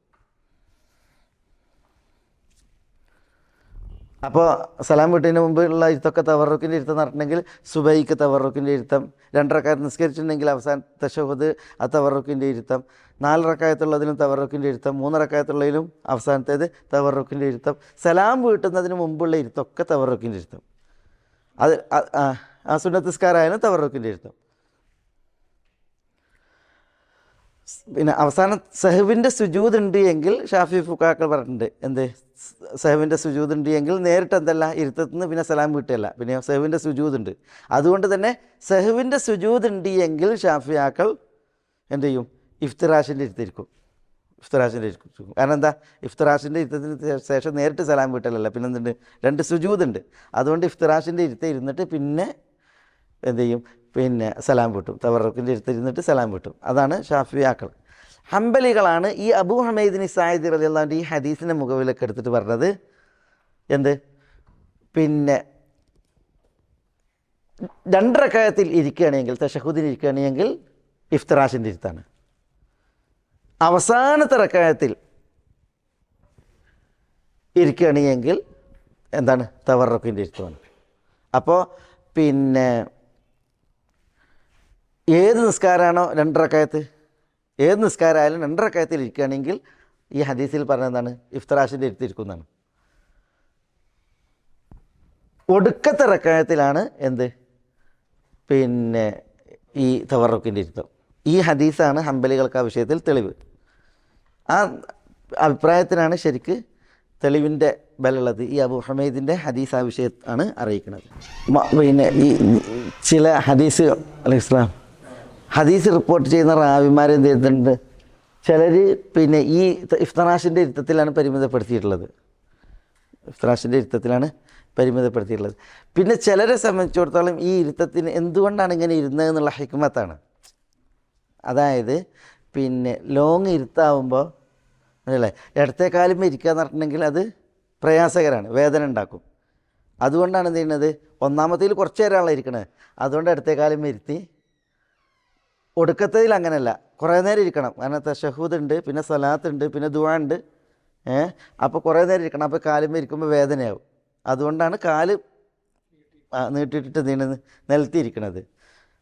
അപ്പോൾ സലാം വീട്ടിന് മുമ്പുള്ള ഇരുത്തൊക്കെ തവർറുക്കിൻ്റെ ഇരുത്തം നടത്തണമെങ്കിൽ സുബൈക്ക് തവർറുക്കിൻ്റെ ഇരുത്തം, 2 റക്അത്ത് നിസ്കരിച്ചിട്ടുണ്ടെങ്കിൽ അവസാന തശഹുദ് ആ തവർറുക്കിൻ്റെ ഇരുത്തം, 4 റക്അത്തുള്ളതിലും തവർറുക്കിൻ്റെ ഇരുത്തം, 3 റക്അത്തുള്ളതിലും അവസാനത്തേത് തവർറുക്കിൻ്റെ ഇരുത്തം, സലാം വീട്ടുന്നതിന് മുമ്പുള്ള ഇരുത്തൊക്കെ തവർറുക്കിൻ്റെ ഇരുത്തം. അത് ആ സുന്നത്ത് നിസ്കാരമായാലും തവർറുക്കിൻ്റെ ഇരുത്തം. പിന്നെ അവസാനം സഹവിൻ്റെ സുജൂദ് ഉണ്ട് എങ്കിൽ ഷാഫി ഫുഖാക്കൾ പറഞ്ഞിട്ടുണ്ട്, എന്ത് സഹവിൻ്റെ സുജൂദ് ഉണ്ട് എങ്കിൽ നേരിട്ട് എന്തല്ല ഇരുത്തത്തിന് പിന്നെ സലാം വീട്ടുകയല്ല, പിന്നെ സഹവിൻ്റെ സുജൂദ് ഉണ്ട്. അതുകൊണ്ട് തന്നെ സഹവിൻ്റെ സുജൂദ് ഉണ്ട് എങ്കിൽ ഷാഫിയാക്കൾ എന്ത് ചെയ്യും? ഇഫ്തിറാഷിൻ്റെ ഇരുത്തിരിക്കും. ഇഫ്തിറാഷിൻ്റെ ഇരിക്കും. കാരണം എന്താ? ഇഫ്തിറാഷിൻ്റെ ഇരുത്തത്തിന് ശേഷം നേരിട്ട് സലാം വീട്ടലല്ല, പിന്നെ എന്തുണ്ട്? 2 സുജൂദ് ഉണ്ട്. അതുകൊണ്ട് ഇഫ്തിറാഷിൻ്റെ ഇരുന്നിട്ട് പിന്നെ എന്ത് ചെയ്യും? പിന്നെ സലാം വീട്ടും. തവർറുക്കിൻ്റെ ഇരുന്നിട്ട് സലാം വീട്ടും. അതാണ് ഷാഫിയാക്കൾ. ഹംബലികളാണ് ഈ അബൂ ഹമീദ് സായിദി റളിയല്ലാഹു അൻഹു ഈ ഹദീസിനെ മുഖവിലൊക്കെ എടുത്തിട്ട് പറഞ്ഞത് എന്ത്? പിന്നെ 2 റക്അത്തിൽ ഇരിക്കുകയാണെങ്കിൽ, തശഹുദിന് ഇരിക്കുകയാണെങ്കിൽ ഇഫ്തിറാഷിൻ്റെ ഇരുത്താണ്. അവസാനത്തെ റക്അത്തിൽ ഇരിക്കുകയാണെങ്കിൽ എന്താണ്? തവർറുക്കിൻ്റെ ഇരുത്തമാണ്. അപ്പോൾ പിന്നെ ഏത് നിസ്കാരമാണോ 2 റക്അത്ത്, ഏത് നിസ്കാരമായാലും 2 റക്അത്തിൽ ഇരിക്കുകയാണെങ്കിൽ ഈ ഹദീസിൽ പറഞ്ഞതാണ് ഇഫ്തിറാഷിൻ്റെ ഇരുത്തിരിക്കുന്നതാണ്. ഒടുക്കത്തെ റക്അത്തിലാണ് എന്ത്? പിന്നെ ഈ തവർറുക്കിൻ്റെ ഇരുത്തം. ഈ ഹദീസാണ് ഹംബലികൾക്ക് ആ വിഷയത്തിൽ തെളിവ്. ആ അഭിപ്രായത്തിനാണ് ശരിക്ക് തെളിവിൻ്റെ ബലമുള്ളത്. ഈ അബൂ ഹമീദിൻ്റെ ഹദീസ് ആ വിഷയത്താണ് അറിയിക്കുന്നത്. പിന്നെ ഈ ചില ഹദീസ് അലൈഹിസ്സലാം ഹദീസ് റിപ്പോർട്ട് ചെയ്യുന്ന റാവിമാർ എന്ത് ചെയ്തിട്ടുണ്ട്? ചിലർ പിന്നെ ഈ ഇഫ്തിറാഷിൻ്റെ ഇരുത്തത്തിലാണ് പരിമിതപ്പെടുത്തിയിട്ടുള്ളത്. ഇഫ്തിറാഷിൻ്റെ ഇരുത്തത്തിലാണ് പരിമിതപ്പെടുത്തിയിട്ടുള്ളത്. പിന്നെ ചിലരെ സംബന്ധിച്ചിടത്തോളം ഈ ഇരുത്തത്തിന് എന്തുകൊണ്ടാണ് ഇങ്ങനെ ഇരുന്നതെന്നുള്ള ഹിക്മത്താണ്. അതായത് പിന്നെ ലോങ് ഇരുത്താവുമ്പോൾ അല്ലേ, ഇടത്തെ കാലും ഇരിക്കുക എന്ന് പറഞ്ഞിട്ടുണ്ടെങ്കിൽ അത് പ്രയാസകരമാണ്, വേദന ഉണ്ടാക്കും. അതുകൊണ്ടാണ് എന്ത് ചെയ്യുന്നത്? ഒന്നാമത്തേൽ കുറച്ച് നേരമാണല്ലോ ഇരിക്കണത്, അതുകൊണ്ട് ഇടത്തെ കാലും ഇരുത്തി. ഒടുക്കത്തതിൽ അങ്ങനെയല്ല, കുറേ നേരം ഇരിക്കണം. കാരണം തശഹൂദ് ഉണ്ട്, പിന്നെ സലാത്ത് ഉണ്ട്, പിന്നെ ദുആ ഉണ്ട്. അപ്പോൾ കുറേ നേരം ഇരിക്കണം. അപ്പോൾ കാലുമ്മ ഇരിക്കുമ്പോൾ വേദനയാവും. അതുകൊണ്ടാണ് കാല് നീട്ടിയിട്ടിട്ട് നിലത്തിയിരിക്കണത്.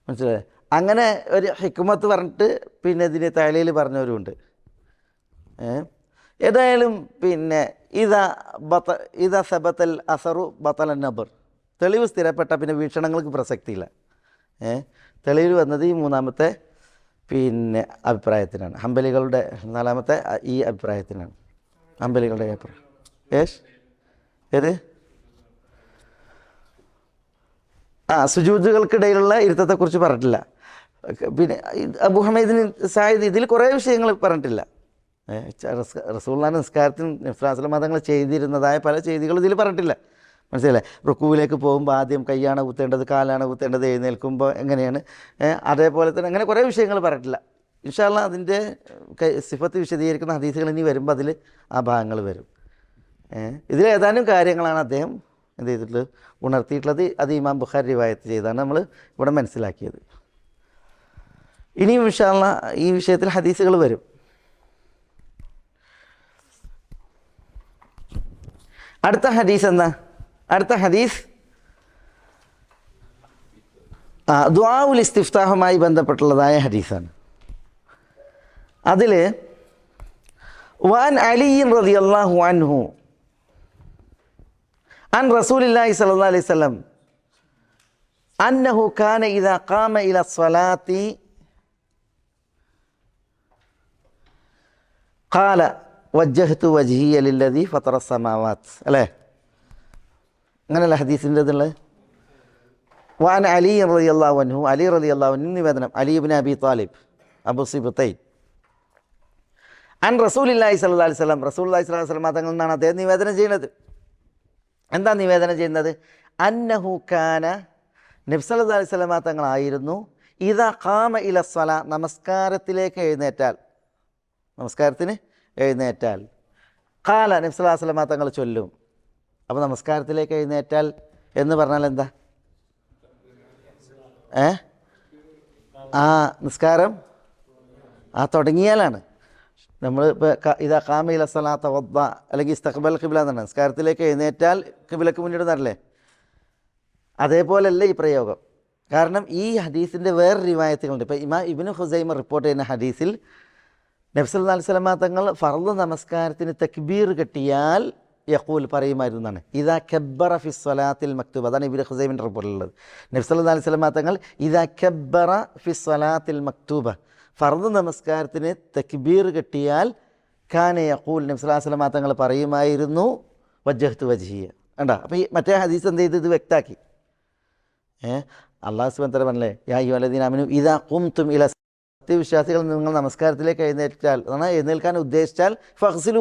മനസ്സിലായേ? അങ്ങനെ ഒരു ഹിക്മത്ത് പറഞ്ഞിട്ട് പിന്നെ ഇതിന് തലയിൽ പറഞ്ഞവരുമുണ്ട്. ഏതായാലും പിന്നെ ഇതാ സബത്തൽ അസറു ബത്തൽ നബർ, തെളിവ് സ്ഥിരപ്പെട്ട പിന്നെ വീക്ഷണങ്ങൾക്ക് പ്രസക്തിയില്ല. തെളിവ് വന്നത് ഈ 3ാമത്തെ പിന്നെ അഭിപ്രായത്തിനാണ്. ഹംബലികളുടെ 4ാമത്തെ ഈ അഭിപ്രായത്തിനാണ്. ഹംബലികളുടെ അഭിപ്രായം ഏത്? സുജൂദുകൾക്കിടയിലുള്ള ഇരുത്തത്തെക്കുറിച്ച് പറഞ്ഞിട്ടില്ല. പിന്നെ അബൂ ഹമീദ് സായിദ് ഇതിൽ കുറേ വിഷയങ്ങൾ പറഞ്ഞിട്ടില്ല. റസൂലുള്ളാഹിന്റെ നിസ്കാരത്തിന് നബി മതങ്ങൾ ചെയ്തിരുന്നതായ പല ചെയ്തികളും ഇതിൽ പറഞ്ഞിട്ടില്ല. മനസ്സിലല്ലേ? റുക്കൂവിലേക്ക് പോകുമ്പോൾ ആദ്യം കൈയാണ് കുത്തേണ്ടത്, കാലാണ് കുത്തേണ്ടത്, എഴുന്നേൽക്കുമ്പോൾ എങ്ങനെയാണ്, അതേപോലെ തന്നെ അങ്ങനെ കുറേ വിഷയങ്ങൾ പറഞ്ഞിട്ടില്ല. ഇൻഷാ അല്ലാഹ് അതിൻ്റെ സിഫത്ത് വിശദീകരിക്കുന്ന ഹദീസുകൾ ഇനി വരുമ്പോൾ അതിൽ ആ ഭാഗങ്ങൾ വരും. ഇതിലേതാനും കാര്യങ്ങളാണ് അദ്ദേഹം എന്ത് ചെയ്തിട്ടുള്ളത്, ഉണർത്തിയിട്ടുള്ളത്. അത് ഇമാം ബുഖാരി റിവായത്ത് ചെയ്താണ് നമ്മൾ ഇവിടെ മനസ്സിലാക്കിയത്. ഇനിയും ഇൻഷാ അല്ലാഹ് ഈ വിഷയത്തിൽ ഹദീസുകൾ വരും. അടുത്ത ഹദീസ് എന്താ? അടുത്ത ഹദീസ് ദുആഉൽ ഇസ്തിഫ്താഹുമായി ബന്ധപ്പെട്ടുള്ളതായ ഹദീസാണ്. അതിൽ വഅൻ അലി റളിയല്ലാഹു അൻഹു അൻ റസൂലില്ലാഹി സ്വല്ലല്ലാഹു അലൈഹി വസല്ലം അന്നഹു കാന ഇദാ ഖാമ ഇല സ്വലാത്തി ഖാല വജ്ജഹ്തു വജ്ഹിയ ലില്ലദീ ഫതറ സമാവാത്ത്. അല്ലേ, അങ്ങനെയല്ല ഹദീസിൻ്റെ ഇതുള്ളത്. വഅൻ അലി റളിയല്ലാഹു അൻഹു, അലി റളിയല്ലാഹു അൻഹു നിവേദനം, അലി ഇബ്നു അബി താലിബ് അബൂ സിബ്തൈൻ അൻ റസൂലില്ലാഹി സ്വല്ലല്ലാഹു അലൈഹി വസല്ലം, റസൂലുള്ളാഹി സ്വല്ലല്ലാഹു അലൈഹി വസല്ലം തങ്ങളിൽ നിന്നാണ് അദ്ദേഹം നിവേദനം ചെയ്യുന്നത്. എന്താ നിവേദനം ചെയ്യുന്നത്? അന്നഹു കാന, നബി സല്ലല്ലാഹു അലൈഹി വസല്ലം തങ്ങളായിരുന്നു, ഇദാ ഖാമ ഇല സ്വലാ, നമസ്കാരത്തിലേക്ക് എഴുന്നേറ്റാൽ, നമസ്കാരത്തിന് എഴുന്നേറ്റാൽ, ഖാല, നബി സല്ലല്ലാഹു അലൈഹി വസല്ലം തങ്ങൾ ചൊല്ലും. അപ്പോൾ നമസ്കാരത്തിലേക്ക് എഴുന്നേറ്റാൽ എന്ന് പറഞ്ഞാൽ എന്താ? നിസ്കാരം തുടങ്ങിയാലാണ്. നമ്മൾ ഇപ്പോൾ ഇതാ ഖാമ ഇല സ്വലാത്ത വദ്ദ അല്ലെങ്കിൽ ഇസ്തഖ്ബൽ ഖിബ്ല എന്നാണ്, നമസ്കാരത്തിലേക്ക് എഴുന്നേറ്റാൽ ഖിബ്ലക്ക് മുന്നിടുന്നല്ലേ. അതേപോലല്ല ഈ പ്രയോഗം. കാരണം ഈ ഹദീസിൻ്റെ വേറെ റിവായത്തുകളുണ്ട്. ഇപ്പോൾ ഇമാം ഇബ്നു ഖുസൈമ റിപ്പോർട്ട് ചെയ്യുന്ന ഹദീസിൽ നബി സല്ലല്ലാഹു അലൈഹി വസല്ലം തങ്ങൾ ഫർള് നമസ്കാരത്തിന് തക്ബീർ കെട്ടിയാൽ യഖൂൽ പറയുമായിരുന്നു എന്നാണ്, ഇദാ കബ്ബറ ഫി സ്വലാത്തിൽ മക്തൂബ. അതാണ് ഇബ്നു ഖുസൈമിൻ്റെ റിപ്പോർട്ടിലുള്ളത്. നബി സല്ലല്ലാഹു അലൈഹി വസല്ലം തങ്ങൾ ഇദാ കബ്ബറ ഫി സ്വലാത്തിൽ മക്തൂബ, ഫർദ് നമസ്കാരത്തിന് തക്ബീർ കെട്ടിയാൽ കാന യഖൂൽ, നബി സല്ലല്ലാഹു അലൈഹി വസല്ലം തങ്ങൾ പറയുമായിരുന്നു വജ്ജഹ്തു വജ്ഹിയ. കണ്ടോ, അപ്പോൾ ഈ മറ്റേ ഹദീസ് എന്ത് ചെയ്ത് ഇത് വ്യക്താക്കി. അല്ലാഹു സുബ്ഹാനഹു വ തആല പറഞ്ഞില്ലേ, യാ അയ്യുഹല്ലദീന ആമനൂ ഇദാ ഖുംതും ഇല, സത്യവിശ്വാസികൾ നിങ്ങൾ നമസ്കാരത്തിലേക്ക് എഴുന്നേറ്റാൽ, എന്നാൽ എഴുന്നേൽക്കാൻ ഉദ്ദേശിച്ചാൽ ഫഗ്സിലു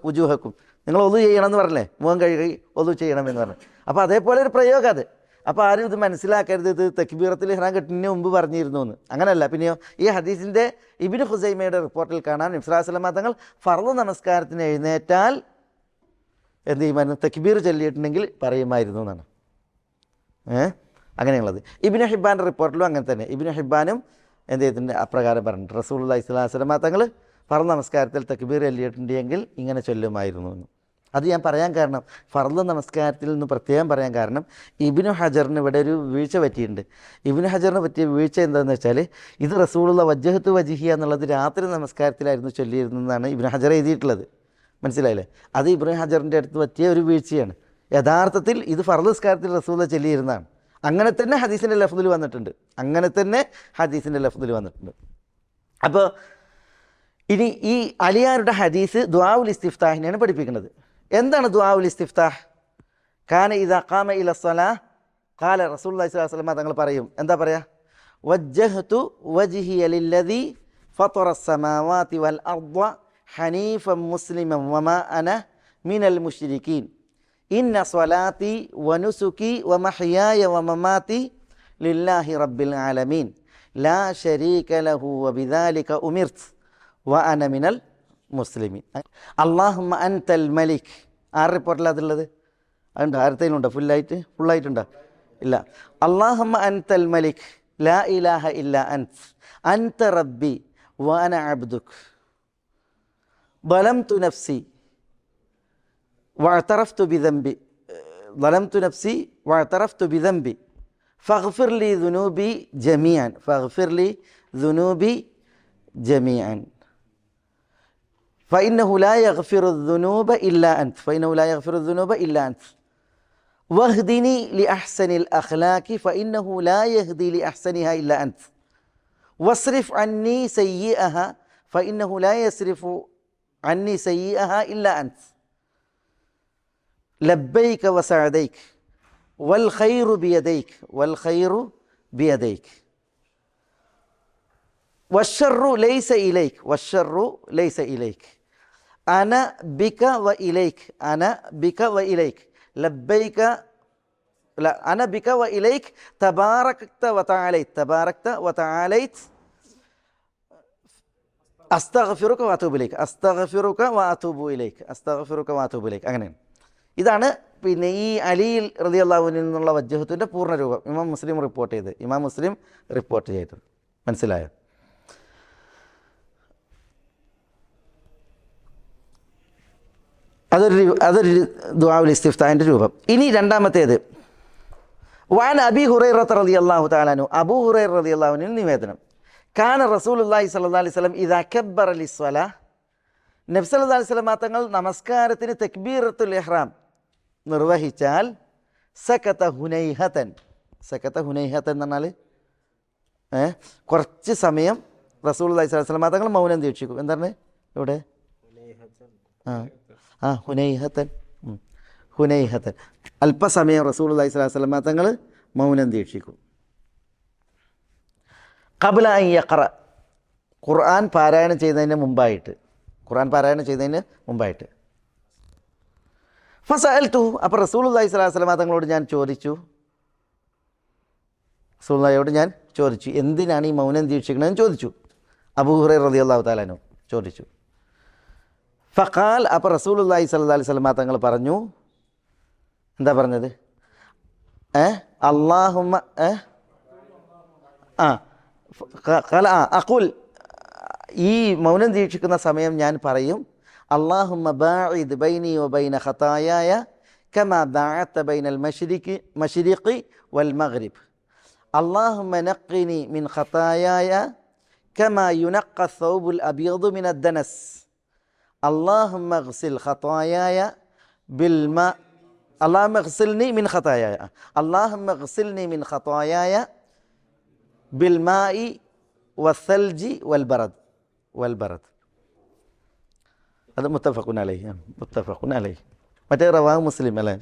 വുജൂഹക്കും, നിങ്ങൾ ഒതു ചെയ്യണമെന്ന് പറഞ്ഞില്ലേ, മുഖം കഴുകി ഒതു ചെയ്യണമെന്ന് പറഞ്ഞു. അപ്പോൾ അതേപോലെ ഒരു പ്രയോഗം അത്. അപ്പോൾ ആരും ഇത് മനസ്സിലാക്കരുത് ഇത് തക്ബീറത്തുൽ ഇഹ്റാം കെട്ടുന്നതിന് മുമ്പ് പറഞ്ഞിരുന്നു എന്ന്. അങ്ങനെയല്ല. പിന്നെയോ ഈ ഹദീസിൻ്റെ ഇബ്നു ഖുസൈമയുടെ റിപ്പോർട്ടിൽ കാണാൻ നബി സല്ലല്ലാഹു അലൈഹി വസല്ലം തങ്ങൾ ഫർള് നമസ്കാരത്തിന് എഴുന്നേറ്റാൽ എന്ത് ചെയ്യുമായിരുന്നു? തക്ബീർ ചൊല്ലിയിട്ടുണ്ടെങ്കിൽ പറയുമായിരുന്നു എന്നാണ് അങ്ങനെയുള്ളത്. ഇബ്നു ഹിബ്ബാൻ്റെ റിപ്പോർട്ടിലും അങ്ങനെ തന്നെ. ഇബ്നു ഹിബ്ബാനും എന്ത് ചെയ്തിട്ടുണ്ട്? അപ്രകാരം പറഞ്ഞിട്ട് റസൂലുള്ളാഹി സ്വല്ലല്ലാഹു അലൈഹി വസല്ലം തങ്ങൾ ഫർള് നമസ്കാരത്തിൽ തക്ബീർ ചൊല്ലിയിട്ടുണ്ടെങ്കിൽ ഇങ്ങനെ ചൊല്ലുമായിരുന്നു എന്ന്. അത് ഞാൻ പറയാൻ കാരണം, ഫർള് നമസ്കാരത്തിൽ നിന്ന് പ്രത്യേകം പറയാൻ കാരണം, ഇബ്നു ഹജറിന് ഇവിടെ ഒരു വീഴ്ച പറ്റിയിട്ടുണ്ട്. ഇബ്നു ഹജറിന് പറ്റിയ വീഴ്ച എന്താണെന്ന് വെച്ചാൽ, ഇത് റസൂലുള്ള വജ്ജഹത്തു വജ്ഹിയ എന്നുള്ളത് രാത്രി നമസ്കാരത്തിലായിരുന്നു ചൊല്ലിയിരുന്നതെന്നാണ് ഇബ്നു ഹജർ എഴുതിയിട്ടുള്ളത്. മനസ്സിലായില്ലേ? അത് ഇബ്നു ഹജറിൻ്റെ അടുത്ത് പറ്റിയ ഒരു വീഴ്ചയാണ്. യഥാർത്ഥത്തിൽ ഇത് ഫർള് നിസ്കാരത്തിൽ റസൂലുള്ള ചൊല്ലിയിരുന്നതാണ്. അങ്ങനെ തന്നെ ഹദീസിൻ്റെ ലഫ്ദിൽ വന്നിട്ടുണ്ട്. അപ്പോൾ ഇനി ഈ അലിയാരുടെ ഹദീസ് ദുആഉൽ ഇസ്തിഫ്താഹിനെയാണ് പഠിപ്പിക്കുന്നത്. എന്താണ് ദുആഉൽ ഇസ്തിഫ്താഹ്? കാന ഇദാ ഖാമ ഇല സ്വലാഹ് ഖാല, റസൂലുള്ളാഹി സ്വല്ലല്ലാഹു അലൈഹി വസല്ലം തങ്ങൾ പറയും. എന്താ പറയാ? വജ്ജഹ്തു വജ്ഹിയ ലില്ലദീ ഫതറ സ്സമാവാതി വൽ അർദ ഹനീഫൻ മുസ്ലിമൻ വമാ അന മിനൽ മുശ്രിക്കീൻ ഇന്ന സ്വലാത്തി വനുസുക്കി വമഹ്യായ വമമാതി ലില്ലാഹി റബ്ബിൽ ആലമീൻ ലാ ശരീക ലഹു വബിദാലിക ഉമിർത്ത് വഅന മിനൽ മുസ്ലിമീൻ. അല്ലാഹുമ്മ അൻതൽ മലിക്. ആ റിപ്പോർട്ടിലാണ് അതുള്ളത്. അതുണ്ട്, ആരത്തേലുണ്ടോ? ഫുള്ളായിട്ടുണ്ടോ? ഇല്ല. അല്ലാഹുമ്മ അൻതൽ മലിക് ലാ ഇലാഹ ഇല്ലാ അൻത റബ്ബി വഅന അബ്ദുക് ظلمت نفسي واعترفت بذنبي فاغفر لي ذنوبي جميعا فإنه لا يغفر الذنوب إلا أنت واهدني لأحسن الأخلاق فإنه لا يهدي لأحسنها إلا أنت واصرف عني سيئها فإنه لا يصرف عني سيئها إلا أنت لبيك وسعديك والخير بيديك والشر ليس إليك أنا بك وإليك لبيك لا أنا بك وإليك تباركت وتعاليت അസ്തഗ്ഫിറുക വഅതൂബു ഇലൈക്, അസ്തഗ്ഫിറുക വഅതൂബു ഇലൈക്, അസ്തഗ്ഫിറുക വഅതൂബു ഇലൈക്. അങ്ങനെയാണ്. ഇതാണ് പിന്നെ ഈ അലി റളിയല്ലാഹു അൻഹു എന്നുള്ള വജ്ഹത്തിൻ്റെ പൂർണ്ണ രൂപം. ഇമാം മുസ്ലിം റിപ്പോർട്ട് ചെയ്ത്. മനസ്സിലായോ? അതൊരു ദുആഉൽ ഇസ്തിഫ്താഹിൻ്റെ രൂപം. ഇനി രണ്ടാമത്തേത്, വഅൻ അബീ ഹുറൈറത റളിയല്ലാഹു തആല അൻഹു, അബൂ ഹുറൈറ റളിയല്ലാഹു അൻഹു നിവേദനം, കാന റസൂലുള്ളാഹി സ്വല്ലല്ലാഹു അലൈഹി വസല്ലം ഇദാ കബ്ബറ ലിസ്സലാ, നബി സല്ലല്ലാഹു അലൈഹി വസല്ലം തങ്ങൾ നമസ്കാരത്തിന് തക്ബീറത്തുൽ ഇഹ്റാം നിർവഹിച്ചാൽ സകത ഹുനൈഹതൻ എന്ന് പറഞ്ഞാൽ കുറച്ച് സമയം റസൂലുള്ളാഹി സ്വല്ലല്ലാഹു അലൈഹി വസല്ലം തങ്ങൾ മൗനം ദീക്ഷിക്കും. എന്താണ് ഇവിടെ? ഹുനൈഹതൻ അല്പസമയം റസൂലുള്ളാഹി സ്വല്ലല്ലാഹു അലൈഹി വസല്ലം തങ്ങൾ മൗനം ദീക്ഷിക്കും. ഖബ്ല അൻ യഖറ, ഖുർആൻ പാരായണം ചെയ്യുന്നതിന് മുമ്പായിട്ട്. ഫസഅൽതു, അപ്പോൾ റസൂലുള്ളാഹി സ്വല്ലല്ലാഹു അലൈഹി വസല്ലം തങ്ങളോട് ഞാൻ ചോദിച്ചു, എന്തിനാണ് ഈ മൗനം ദീക്ഷിക്കണമെന്ന് ചോദിച്ചു. അബൂ ഹുറൈറ റളിയല്ലാഹു തആല അൻഹു ചോദിച്ചു. ഫഖാൽ, അപ്പോൾ റസൂലുള്ളാഹി സ്വല്ലല്ലാഹു അലൈഹി വസല്ലം തങ്ങൾ പറഞ്ഞു, എന്താ പറഞ്ഞത്? അല്ലാഹുമ്മ അഖുൽ, ഈ മൗനം ദീക്ഷിക്കുന്ന സമയം ഞാൻ പറയും, അല്ലാഹുമ്മ ബാഇദ് ബൈനി വബൈന ഖതായായ കമാ ബഅഅത ബൈനൽ മശ്രിഖി വൽ മഗ്രിബ്, അല്ലാഹുമ്മ നഖ്നി മിൻ ഖതായായ കമാ യുനഖ الثوبുൽ അബീദു മിന الദനസ്, അല്ലാഹുമ്മ ഇഗ്സിൽ ഖതായായ ബിൽമാ, അല്ലാഹുമ്മ ഇഗ്സിൽനി മിൻ ഖതായായ, അല്ലാഹുമ്മ ഇഗ്സിൽനി മിൻ ഖതായായ ബിൽമായി വസ്സൽജി വൽബറദ്. അത് മുത്തഫഖുൻ അലൈഹി. മറ്റേ റവാഹു മുസ്ലിം അല്ലേ?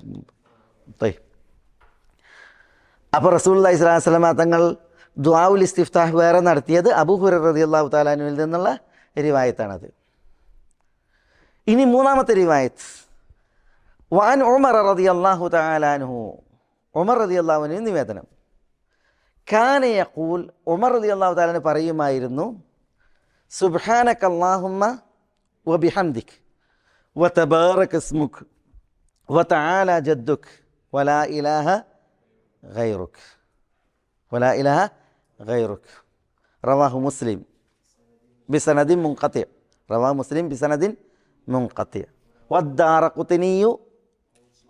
അപ്പോൾ റസൂലുള്ളാഹി സ്വല്ലല്ലാഹു അലൈഹി വസല്ലം തങ്ങൾ ദുആഉൽ ഇസ്തിഫ്താഹ് വേറെ നടത്തിയത് അബൂ ഹുറൈറ റളിയല്ലാഹു തആല അൻഹുവിൽ നിന്നുള്ള റിവായത്താണത്. ഇനി മൂന്നാമത്തെ റിവായത്ത്, വഅൻ ഉമർ റളിയല്ലാഹു തആല അൻഹു, ഉമർ റളിയല്ലാഹു അൻഹു നിവേദനം, കാന യഖൂൽ, ഉമർ റളിയല്ലാഹു തആല അൻഹു പറയുമായിരുന്നു, സുബ്ഹാനക അല്ലാഹുമ്മ വബിഹംദിക വതബാറക ഇസ്മുക വതആല ജദ്ദുക വലാ ഇലാഹ ഗൈറുക, റവാഹു മുസ്ലിം ബിസനദിൻ മുൻഖതി, വദ്ദാറഖുത്നിയു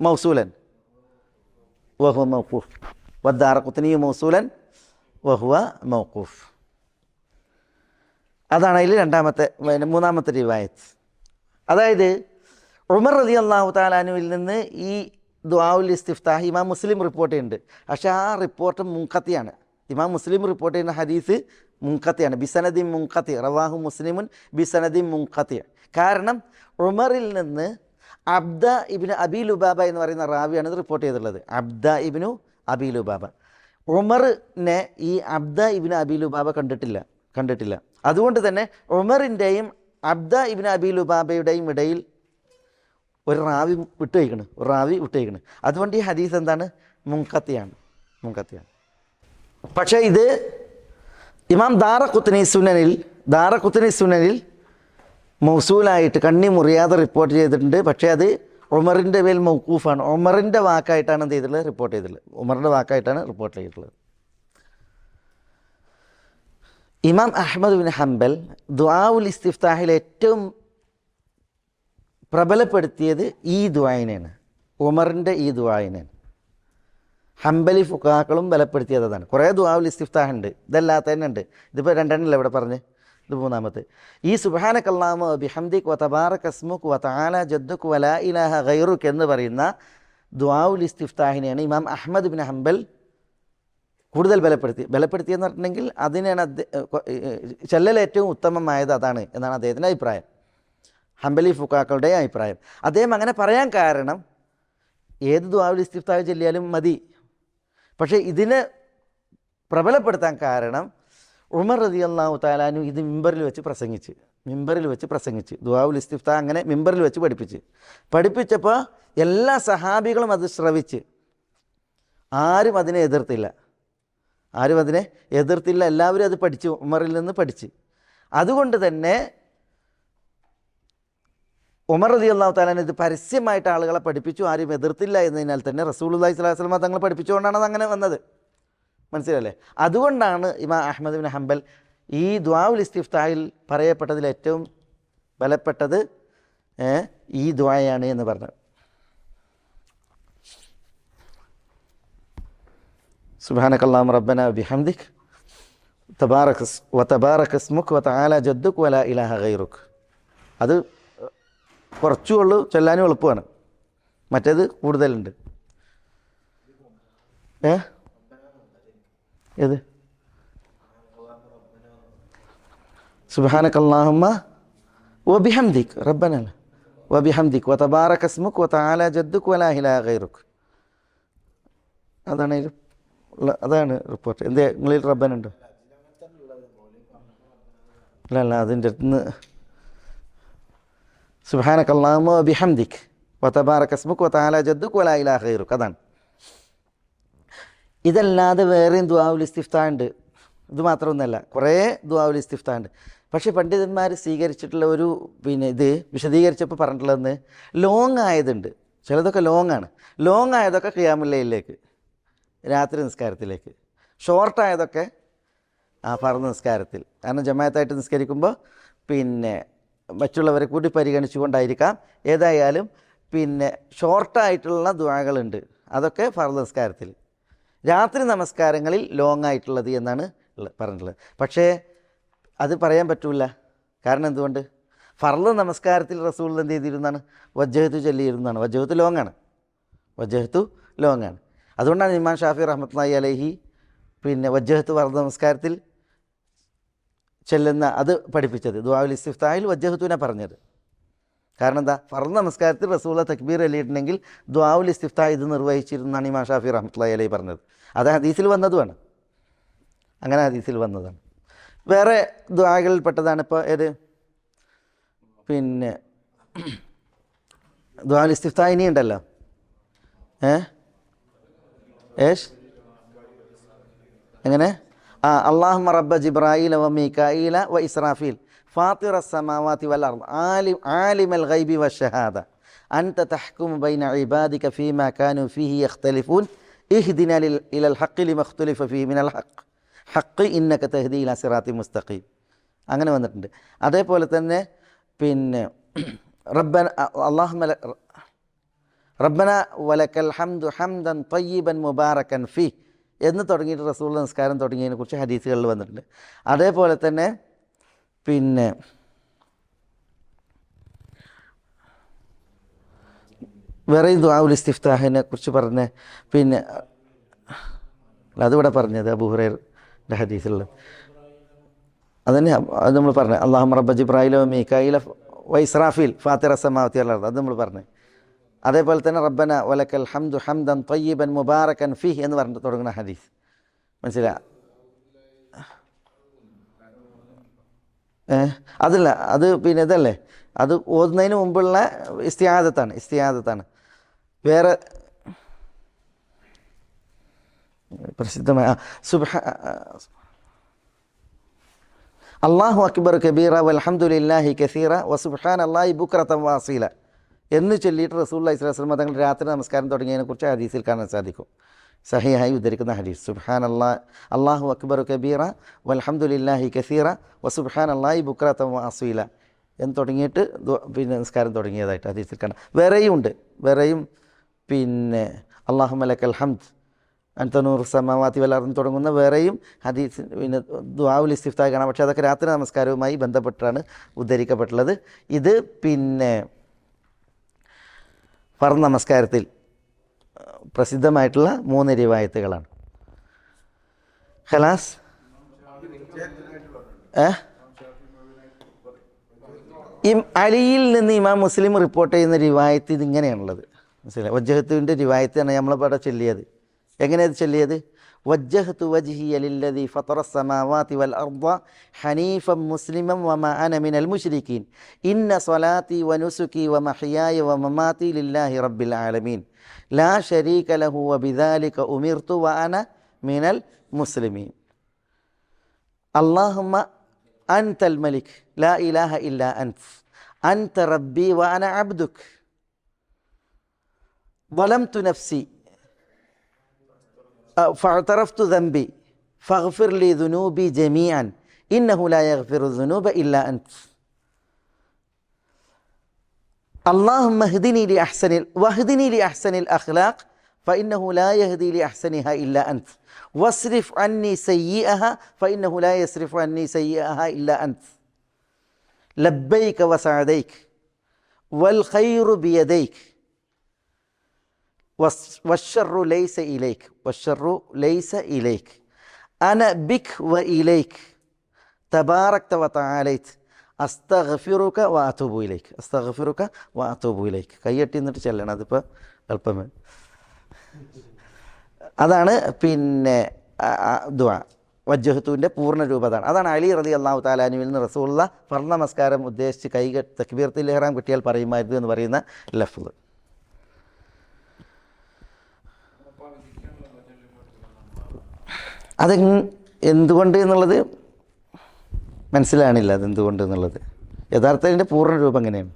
മൗസൂലൻ വഹുവ മൗഖൂഫ്. അതാണ് അതിൽ മൂന്നാമത്തെ റിവായത്ത്. അതായത് ഉമർ റളിയല്ലാഹു തആല അൻഹുവിൽ നിന്ന് ഈ ദുആഉൽ ഇസ്തിഫ്താഹ് ഇമാം മുസ്ലിം റിപ്പോർട്ട് ചെയ്യുന്നുണ്ട്. പക്ഷേ ആ റിപ്പോർട്ട് മുൻഖത്തിയാണ്. ഇമാം മുസ്ലിം റിപ്പോർട്ട് ചെയ്യുന്ന ഹദീസ് മുൻഖത്തിയാണ്. ബിസനദിൻ മുൻഖതി, റവാഹു മുസ്ലിമുൻ ബിസനദിൻ മുൻഖതി. കാരണം ഉമറിൽ നിന്ന് അബ്ദ ഇബ്നു അബീ ലുബാബ എന്ന് പറയുന്ന റാവിയാണ് ഇത് റിപ്പോർട്ട് ചെയ്തിട്ടുള്ളത്. അബ്ദ ഇബ്നു അബീ ലുബാബ. ഉമറിനെ ഈ അബ്ദ ഇബ്നു അബീ ലുബാബ കണ്ടിട്ടില്ല. അതുകൊണ്ട് തന്നെ ഉമറിൻ്റെയും അബ്ദ ഇബ്നു അബീ ലുബാബയുടെയും ഇടയിൽ ഒരു റാവി വിട്ടുവയ്ക്കണം. അതുകൊണ്ട് ഈ ഹദീസ് എന്താണ്? മുൻഖത്തിയാണ്. പക്ഷേ ഇത് ഇമാം ദാറഖുത്നി സുനനിൽ മൗസൂലായിട്ട് കണ്ണി മുറിയാതെ റിപ്പോർട്ട് ചെയ്തിട്ടുണ്ട്. പക്ഷേ അത് ഉമറിൻ്റെ മേൽ മൗഖൂഫാണ്. ഉമറിൻ്റെ വാക്കായിട്ടാണ് എന്ത് ചെയ്തിട്ടുള്ളത്? റിപ്പോർട്ട് ചെയ്തിട്ടുള്ളത്. ഇമാം അഹ്മദ് ബിൻ ഹംബൽ ദുആഉൽ ഇസ്തിഫ്താഹിൽ ഏറ്റവും പ്രബലപ്പെടുത്തിയത് ഈ ദുആയിനെയാണ്, ഉമറിൻ്റെ ഈ ദുആയിനെയാണ്. ഹംബലി ഫുഖാക്കളും ബലപ്പെടുത്തിയത് അതാണ്. കുറേ ദുആഉൽ ഇസ്തിഫ്താഹ് ഉണ്ട്, ഇതല്ലാത്ത തന്നെ ഉണ്ട്. ഇതിപ്പോൾ രണ്ടെണ്ണല്ലേ ഇവിടെ പറഞ്ഞ്, ഇത് മൂന്നാമത്തെ. ഈ സുബ്ഹാനക അല്ലാഹുമ്മ വബിഹംദിക വതബാറക ഇസ്മുക വതആല ജദ്ദുക വലാ ഇലാഹ ഗൈറുക എന്ന് പറയുന്ന ദുആഉൽ ഇസ്തിഫ്താഹിനെയാണ് ഇമാം അഹ്മദ് ബിൻ ഹംബൽ കൂടുതൽ ബലപ്പെടുത്തിയെന്ന് പറഞ്ഞിട്ടുണ്ടെങ്കിൽ അതിനാണ് ചെല്ലൽ ഏറ്റവും ഉത്തമമായത് അതാണ് എന്നാണ് അദ്ദേഹത്തിൻ്റെ അഭിപ്രായം, ഹംബലി ഫുഖാക്കളുടെ അഭിപ്രായം. അദ്ദേഹം അങ്ങനെ പറയാൻ കാരണം ഏത് ദുആഉൽ ഇസ്തിഫ്താഹ് ചൊല്ലിയാലും മതി. പക്ഷേ ഇതിനെ പ്രബലപ്പെടുത്താൻ കാരണം ഉമർ റളിയല്ലാഹു തആല അൻഹു ഇത് മിമ്പറിൽ വെച്ച് പ്രസംഗിച്ച് ദുആഉൽ ഇസ്തിഫ്താഹ് അങ്ങനെ മിമ്പറിൽ വെച്ച് പഠിപ്പിച്ചപ്പോൾ എല്ലാ സഹാബികളും അത് ശ്രവിച്ച് ആരും അതിനെ എതിർത്തില്ല. എല്ലാവരും അത് പഠിച്ചു, ഉമറിൽ നിന്ന് പഠിച്ച്. അതുകൊണ്ട് തന്നെ ഉമർ റളിയല്ലാഹു തആല ഇത് പരസ്യമായിട്ട് ആളുകളെ പഠിപ്പിച്ചു, ആരും എതിർത്തില്ല എന്നതിനാൽ തന്നെ റസൂലുള്ളാഹി സ്വല്ലല്ലാഹു അലൈഹി വസല്ലം തങ്ങൾ പഠിപ്പിച്ചുകൊണ്ടാണ് അത് അങ്ങനെ വന്നത്. മനസ്സിലല്ലേ? അതുകൊണ്ടാണ് ഇമാം അഹ്മദ് ബിൻ ഹംബൽ ഈ ദുആഉൽ ഇസ്തിഫ്താഹിൽ പറയപ്പെട്ടതിൽ ഏറ്റവും ബലപ്പെട്ടത് ഈ ദുആയാണ് എന്ന് പറഞ്ഞത്. സുബ്ഹാനകല്ലാഹുമ്മ റബ്ബനാ വബിഹംദിക് തബാറക ഇസ്മുക വതആല ജദ്ദുക വലാ ഇലാഹ ഗൈറുക. അത് കുറച്ചുള്ളൂ, ചൊല്ലാനും എളുപ്പമാണ്. മറ്റേത് കൂടുതലുണ്ട്. ഏത്? സുബ്ഹാനകല്ലാഹുമ്മ വബിഹംദിക് റബ്ബനാ വബിഹംദിക് വതബാറക ഇസ്മുക വതആല ജദ്ദുക വലാ ഇലാഹ ഗൈറുക. അതാണ് റിപ്പോർട്ട്. എന്തേ നിങ്ങളിൽ റബ്ബനുണ്ടോ? അല്ല അതിൻ്റെ അടുത്തുനിന്ന് സുബ്ഹാനകല്ലാഹുമ്മ വബിഹംദിക് വതബാറക ഇസ്മുക വതആല ജദ്ദുക വലാ ഇലാഹ ഗൈറുക. അതാണ്. ഇതല്ലാതെ വേറെയും ദുആഉൽ ഇസ്തിഫ്താഹ് ഉണ്ട്. ഇത് മാത്രമൊന്നുമല്ല, കുറേ ദുആഉൽ ഇസ്തിഫ്താഹ് ഉണ്ട്. പക്ഷേ പണ്ഡിതന്മാർ സ്വീകരിച്ചിട്ടുള്ള ഒരു ഇത് വിശദീകരിച്ചപ്പോൾ പറഞ്ഞിട്ടുള്ളതെന്ന് ലോങ് ആയതുണ്ട്. ചിലതൊക്കെ ലോങ്ങാണ്. ലോങ് ആയതൊക്കെ ഖിയാമുൽ ലൈലിലേക്ക്, രാത്രി നിസ്കാരത്തിലേക്ക്. ഷോർട്ടായതൊക്കെ ഫർദ് നിസ്കാരത്തിൽ. കാരണം ജമാഅത്തായിട്ട് നിസ്കരിക്കുമ്പോൾ മറ്റുള്ളവരെ കൂടി പരിഗണിച്ചുകൊണ്ടായിരിക്കാം. ഏതായാലും ഷോർട്ടായിട്ടുള്ള ദുആകളുണ്ട്, അതൊക്കെ ഫർദ് നിസ്കാരത്തിൽ. രാത്രി നമസ്കാരങ്ങളിൽ ലോങ് ആയിട്ടുള്ളത് എന്നാണ് പറഞ്ഞിട്ടുള്ളത്. പക്ഷേ അത് പറയാൻ പറ്റൂല. കാരണം എന്തുകൊണ്ട്? ഫർദ് നമസ്കാരത്തിൽ റസൂൽ എന്ത് ചെയ്തിരുന്നാണ്? വജ്ജഹത്തു ചൊല്ലിയിരുന്നാണ്. വജ്ജഹത്തു ലോങ്ങാണ്. അതുകൊണ്ടാണ് ഇമാം ഷാഫി റഹ്മത്തുള്ളാഹി അലൈഹി വജ്ജഹത്തു ഫർദ് നമസ്കാരത്തിൽ ചെല്ലുന്ന അത് പഠിപ്പിച്ചത്. ദുആഉൽ ഇസ്തിഫ്താഹിൽ വജ്ജഹത്തുവിനെ പറഞ്ഞത്. കാരണം എന്താ? ഫർദ് നമസ്കാരത്തിൽ റസൂല തക്ബീർ ചൊല്ലിയിട്ടുണ്ടെങ്കിൽ ദുആഉൽ ഇസ്തിഫ്താഹ് ഇത് നിർവഹിച്ചിരുന്നാണ് ഇമാം ഷാഫി റഹ്മത്തുള്ളാഹി അലൈഹി പറഞ്ഞത്. അത് ഹദീസിൽ വന്നതുമാണ്. അങ്ങനെ ഹദീസിൽ വന്നതാണ്. വേറെ ദുആകളിൽപ്പെട്ടതാണ് ഇപ്പോൾ ഏത്? ദുആഉൽ ഇസ്തിഫ്താഹ് ഇനിയുണ്ടല്ലോ. എങ്ങനെ? അല്ലാഹുമ്മ റബ്ബ ജിബ്രായീല വ മീകായീല വ ഇസ്രാഫീൽ ഫാത്തിറ السماوات والأرض عالم الغيب والشهادة أنت تحكم بين عبادك فيما كانوا فيه يختلفون اهدنا إلى الحق لما اختلف فيه من الحق إنك تهدي إلى صراط مستقيم. അങ്ങനെ വന്നിട്ടുണ്ട്. അതേപോലെ തന്നെ റബ്ബന വലക്കൽ ഹംദു ഹംദൻ തയ്യിബൻ മുബാറകൻ ഫീ എന്ന് തുടങ്ങിയിട്ട് റസൂൽ നിസ്കാരം തുടങ്ങിയതിനെ കുറിച്ച് ഹദീസുകളിൽ വന്നിട്ടുണ്ട്. അതേപോലെ തന്നെ വേറെ ദുആഉൽ ഇസ്തിഫ്താഹിനെ കുറിച്ച് പറഞ്ഞ അതിവിടെ പറഞ്ഞത് അബൂ ഹുറൈറയുടെ ഹദീസിലുള്ള അതന്നെ. അത് നമ്മൾ പറഞ്ഞത് അല്ലാഹുമ്മ റബ്ബ ജിബ്രായീല വ മീകായീല വ ഇസ്രാഫീൽ ഫാത്തിറ السماوات والأرض. അത് നമ്മൾ പറഞ്ഞത്. അതേപോലെ തന്നെ റബ്ബന വലക്കൽ ഹംദു ഹംദൻ തയ്യിബൻ മുബാറകൻ ഫീഹ് എന്ന് പറഞ്ഞിട്ട് തുടങ്ങുന്ന ഹദീസ്. മനസ്സിലാ? അതല്ല, അത് ഇതല്ലേ, അത് ഓതുന്നതിന് മുമ്പുള്ള ഇസ്തിആദത്താണ്. വേറെ പ്രസിദ്ധമായ അല്ലാഹു അക്ബർ കബീറ വൽഹംദുലില്ലാഹി കസീറ വസുബ്ഹാനല്ലാഹി ബുക്റതൻ വാസീല എന്ന് ചൊല്ലിയിട്ട് റസൂലുള്ളാഹി സ്വല്ലല്ലാഹു അലൈഹി വസല്ലം തങ്ങൾ രാത്രി നമസ്കാരം തുടങ്ങിയതിനെക്കുറിച്ച് ഹദീസിൽ കാണാൻ സാധിക്കും. സഹിഹായി ഉദ്ധരിക്കുന്ന ഹദീസ്. അല്ലാഹു അക്ബർ കബീറ വൽഹംദുലില്ലാഹി കസീറ വസുബ്ഹാനല്ലാഹി ബുക്റതൻ വാസീല എന്ന് തുടങ്ങിയിട്ട് നമസ്കാരം തുടങ്ങിയതായിട്ട് ഹദീസിൽ കാണാം. വേറെയും അല്ലാഹുമ്മ ലക്കൽ ഹംദ് അൻത നൂറു സമാവാതി വൽ അർദ് തുടങ്ങുന്ന വേറെയും ഹദീസ് ദുആഉൽ ഇസ്തിഫ്താഹ് കാണാം. പക്ഷേ അതൊക്കെ രാത്രി നമസ്കാരവുമായി ബന്ധപ്പെട്ടാണ് ഉദ്ധരിക്കപ്പെട്ടുള്ളത്. ഇത് ഫർദ് നമസ്കാരത്തിൽ പ്രസിദ്ധമായിട്ടുള്ള 3 റിവായത്തുകളാണ്. ഖലാസ് അലിയിൽ നിന്ന് ഇമാം മുസ്ലിം റിപ്പോർട്ട് ചെയ്യുന്ന റിവായത്ത് ഇതിങ്ങനെയാണുള്ളത്. മനസ്സിലായി? വജ്ജഹത്തുവിൻ്റെ റിവായത്താണ് നമ്മളിവിടെ ചൊല്ലിയത്. എങ്ങനെയത് ചൊല്ലിയത്? വജ്ജഹ്തു വജ്ഹിയ ലില്ലദീ ഫത്തറ السماوات والأرض حنيفا مسلما وما أنا من المشركين إن صلاتي ونسكي ومحياي ومماتي لله رب العالمين لا شريك له وبذلك أمرت وأنا من المسلمين اللهم أنت الملك لا إله إلا أنت അൻത റബ്ബി വ അന അബ്ദുക് ളലംതു നഫ്സി ഫഅതറഫ്തു ദംബി ഫഗ്ഫിർ ലി ദുനൂബി ജമീഅൻ ഇന്നഹു ലാ യഗ്ഫിറു ദുനൂബ ഇല്ലാ അൻത اللهم واهدني لأحسن الأخلاق فإنه لا يهدي لأحسنها إلا أنت واصرف عني سيئها فإنه لا يصرف عني سيئها إلا أنت لبيك وسعديك والخير بيديك والشر ليس إليك أنا بك وإليك تباركت وتعاليت അസ്തഗ്ഫിറുക വ അതൂബു ഇലൈക് കൈയ്യട്ടി എന്നിട്ട് ചെല്ലണം. അതിപ്പോൾ എളുപ്പമേ. അതാണ് പിന്നെ ദുആ വജ്ജഹത്തുവിൻ്റെ പൂർണ്ണ രൂപതാണ്. അതാണ് അലി റളിയല്ലാഹു തആല അൻഹുവിൽ നിന്ന് റസൂലുള്ള ഫർള് നമസ്കാരം ഉദ്ദേശിച്ച് തക്ബീറത്തുൽ ഇഹ്റാം കിട്ടിയാൽ പറയുമായിരുന്നു എന്ന് പറയുന്ന ലഫ്ള്. അത് എന്തുകൊണ്ട് എന്നുള്ളത് മനസ്സിലാണില്ല. അതെന്തുകൊണ്ട് എന്നുള്ളത് യഥാർത്ഥ അതിൻ്റെ പൂർണ്ണ രൂപം എങ്ങനെയാണ്?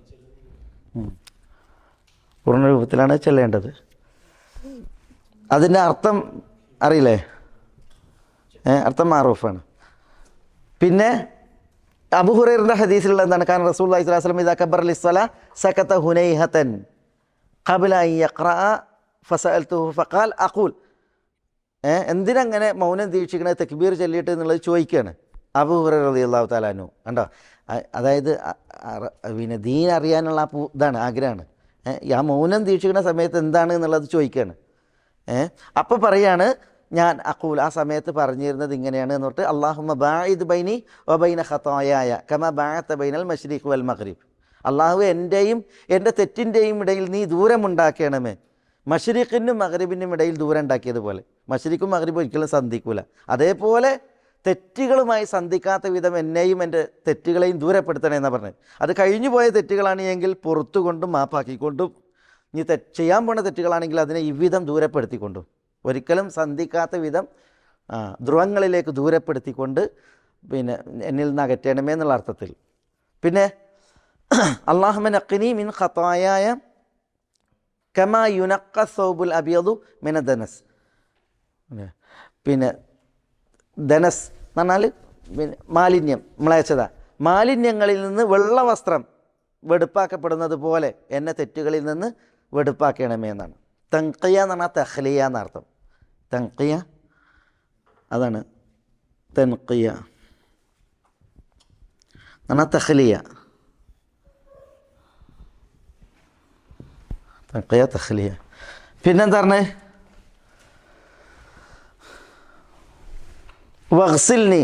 പൂർണ്ണ രൂപത്തിലാണ് ചെല്ലേണ്ടത്. അതിൻ്റെ അർത്ഥം അറിയില്ലേ? അർത്ഥം മാറൂഫാണ്. പിന്നെ അബൂ ഹുറൈറയുടെ ഹദീസിലുള്ള എന്താണ്? കാരണം റസൂലുള്ളാഹി സ്വല്ലല്ലാഹു അലൈഹി വസല്ലം ഇദാ കബ്ബറ ലിസ്സലാ സകത ഹുനൈഹതൻ ഖബ്ല അൻ യഖറഅ ഫസഅൽതുഹു ഫഖാൽ അഖൂൽ. എന്തിനങ്ങനെ മൗനം ദീക്ഷിക്കണത് തക്ബീർ ചൊല്ലിയിട്ട് എന്നുള്ളത് ചോദിക്കുകയാണ് അബൂ ഹുറൈറ റളിയല്ലാഹു തആല അൻഹു. കണ്ടോ? അതായത് പിന്നെ ദീൻ അറിയാനുള്ള ഇതാണ്, ആഗ്രഹമാണ്. ആ മൗനം ദീക്ഷിക്കുന്ന സമയത്ത് എന്താണ് എന്നുള്ളത് ചോദിക്കുകയാണ്. അപ്പോൾ പറയാണ് ഞാൻ അഖൂൽ, ആ സമയത്ത് പറഞ്ഞിരുന്നത് ഇങ്ങനെയാണ് എന്ന് പറഞ്ഞിട്ട് അല്ലാഹുമ്മ ബാഇദ് ബൈനി വബൈന ഖതായായ കമാ ബഅഅത ബൈനൽ മശ്രിഖ് വൽ മഗ്രിബ്. അള്ളാഹു എൻ്റെയും എൻ്റെ തെറ്റിൻ്റെയും ഇടയിൽ നീ ദൂരമുണ്ടാക്കണമേ, മശ്രിഖിനും മഗ്രിബിനും ഇടയിൽ ദൂരം ഉണ്ടാക്കിയതുപോലെ. മശ്രിഖും മഗ്രിബും ഒരിക്കലും സന്ധിക്കൂല. അതേപോലെ തെറ്റുകളുമായി സന്ധിക്കാത്ത വിധം എന്നെയും എൻ്റെ തെറ്റുകളെയും ദൂരപ്പെടുത്തണേ എന്നാണ് പറഞ്ഞത്. അത് കഴിഞ്ഞു പോയ തെറ്റുകളാണ് എങ്കിൽ പുറത്തുകൊണ്ടും മാപ്പാക്കിക്കൊണ്ടും, ഇനി ചെയ്യാൻ പോണ തെറ്റുകളാണെങ്കിൽ അതിനെ ഇவ்விധം ദൂരപ്പെടുത്തിക്കൊണ്ടും, ഒരിക്കലും സന്ധിക്കാത്ത വിധം ധ്രുവങ്ങളിലേക്ക് ദൂരപ്പെടുത്തിക്കൊണ്ട് പിന്നെ എന്നിൽ നിന്ന് അകറ്റണമേ എന്നുള്ള അർത്ഥത്തിൽ. പിന്നെ അല്ലാഹുമ്മ നഖ്നി മിൻ ഖതായായ കമാ യുനഖ സൗബുൽ അബിയദു മിന ദനസ്. പിന്നെ ധനസ് എന്ന് പറഞ്ഞാൽ പിന്നെ മാലിന്യം, മ്ലേച്ഛത, മാലിന്യങ്ങളിൽ നിന്ന് വെള്ള വസ്ത്രം വെടുപ്പാക്കപ്പെടുന്നത് പോലെ എന്നെ തെറ്റുകളിൽ നിന്ന് വെടുപ്പാക്കണമേ എന്നാണ്. തൻഖിയ എന്ന് പറഞ്ഞാൽ തഖ്ലിയ എന്നർത്ഥം. തൻഖിയ അതാണ് തൻഖിയ എന്ന് പറഞ്ഞാൽ തഖ്ലിയ. തൻഖിയ തഖ്ലിയ. പിന്നെന്താ പറഞ്ഞത്? വഗ്സിൽനി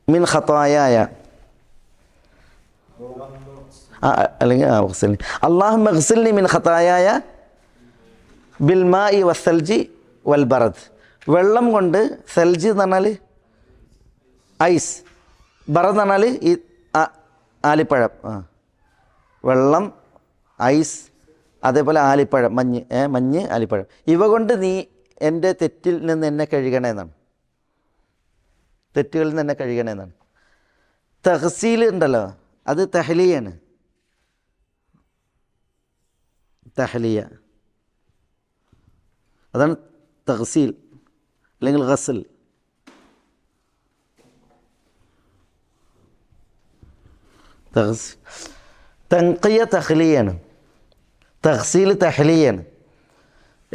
മിൻ ഖതായായ, അല്ലെങ്കിൽ വഗ്സിൽനി അല്ലാഹുമ്മ വഗ്സിൽനി മിൻ ഖതായായ ബിൽ മാഇ വസ്സൽജി വൽ ബറദ്. വെള്ളം കൊണ്ട്, സൽജ് എന്ന് പറഞ്ഞാൽ ഐസ്, ബറദ് എന്ന് പറഞ്ഞാൽ ഈ ആലിപ്പഴം. വെള്ളം, ഐസ്, അതേപോലെ ആലിപ്പഴം, മഞ്ഞ്, ആലിപ്പഴം. ഇവ കൊണ്ട് നീ എൻ്റെ തെറ്റിൽ നിന്ന് എന്നെ കഴുകണേ എന്നാണ്. തെറ്റുകളിൽ നിന്ന് എന്നെ കഴുകണേ എന്നാണ്. തഹ്സീൽ ഉണ്ടല്ലോ, അത് തഹ്ലിയാണ്. തഹ്ലിയ അതാണ് തഹ്സീൽ അല്ലെങ്കിൽ ഗസ്ൽ. തൻഖിയ തഹ്ലിയാണ്, തഹ്സീൽ തഹ്ലിയാണ്.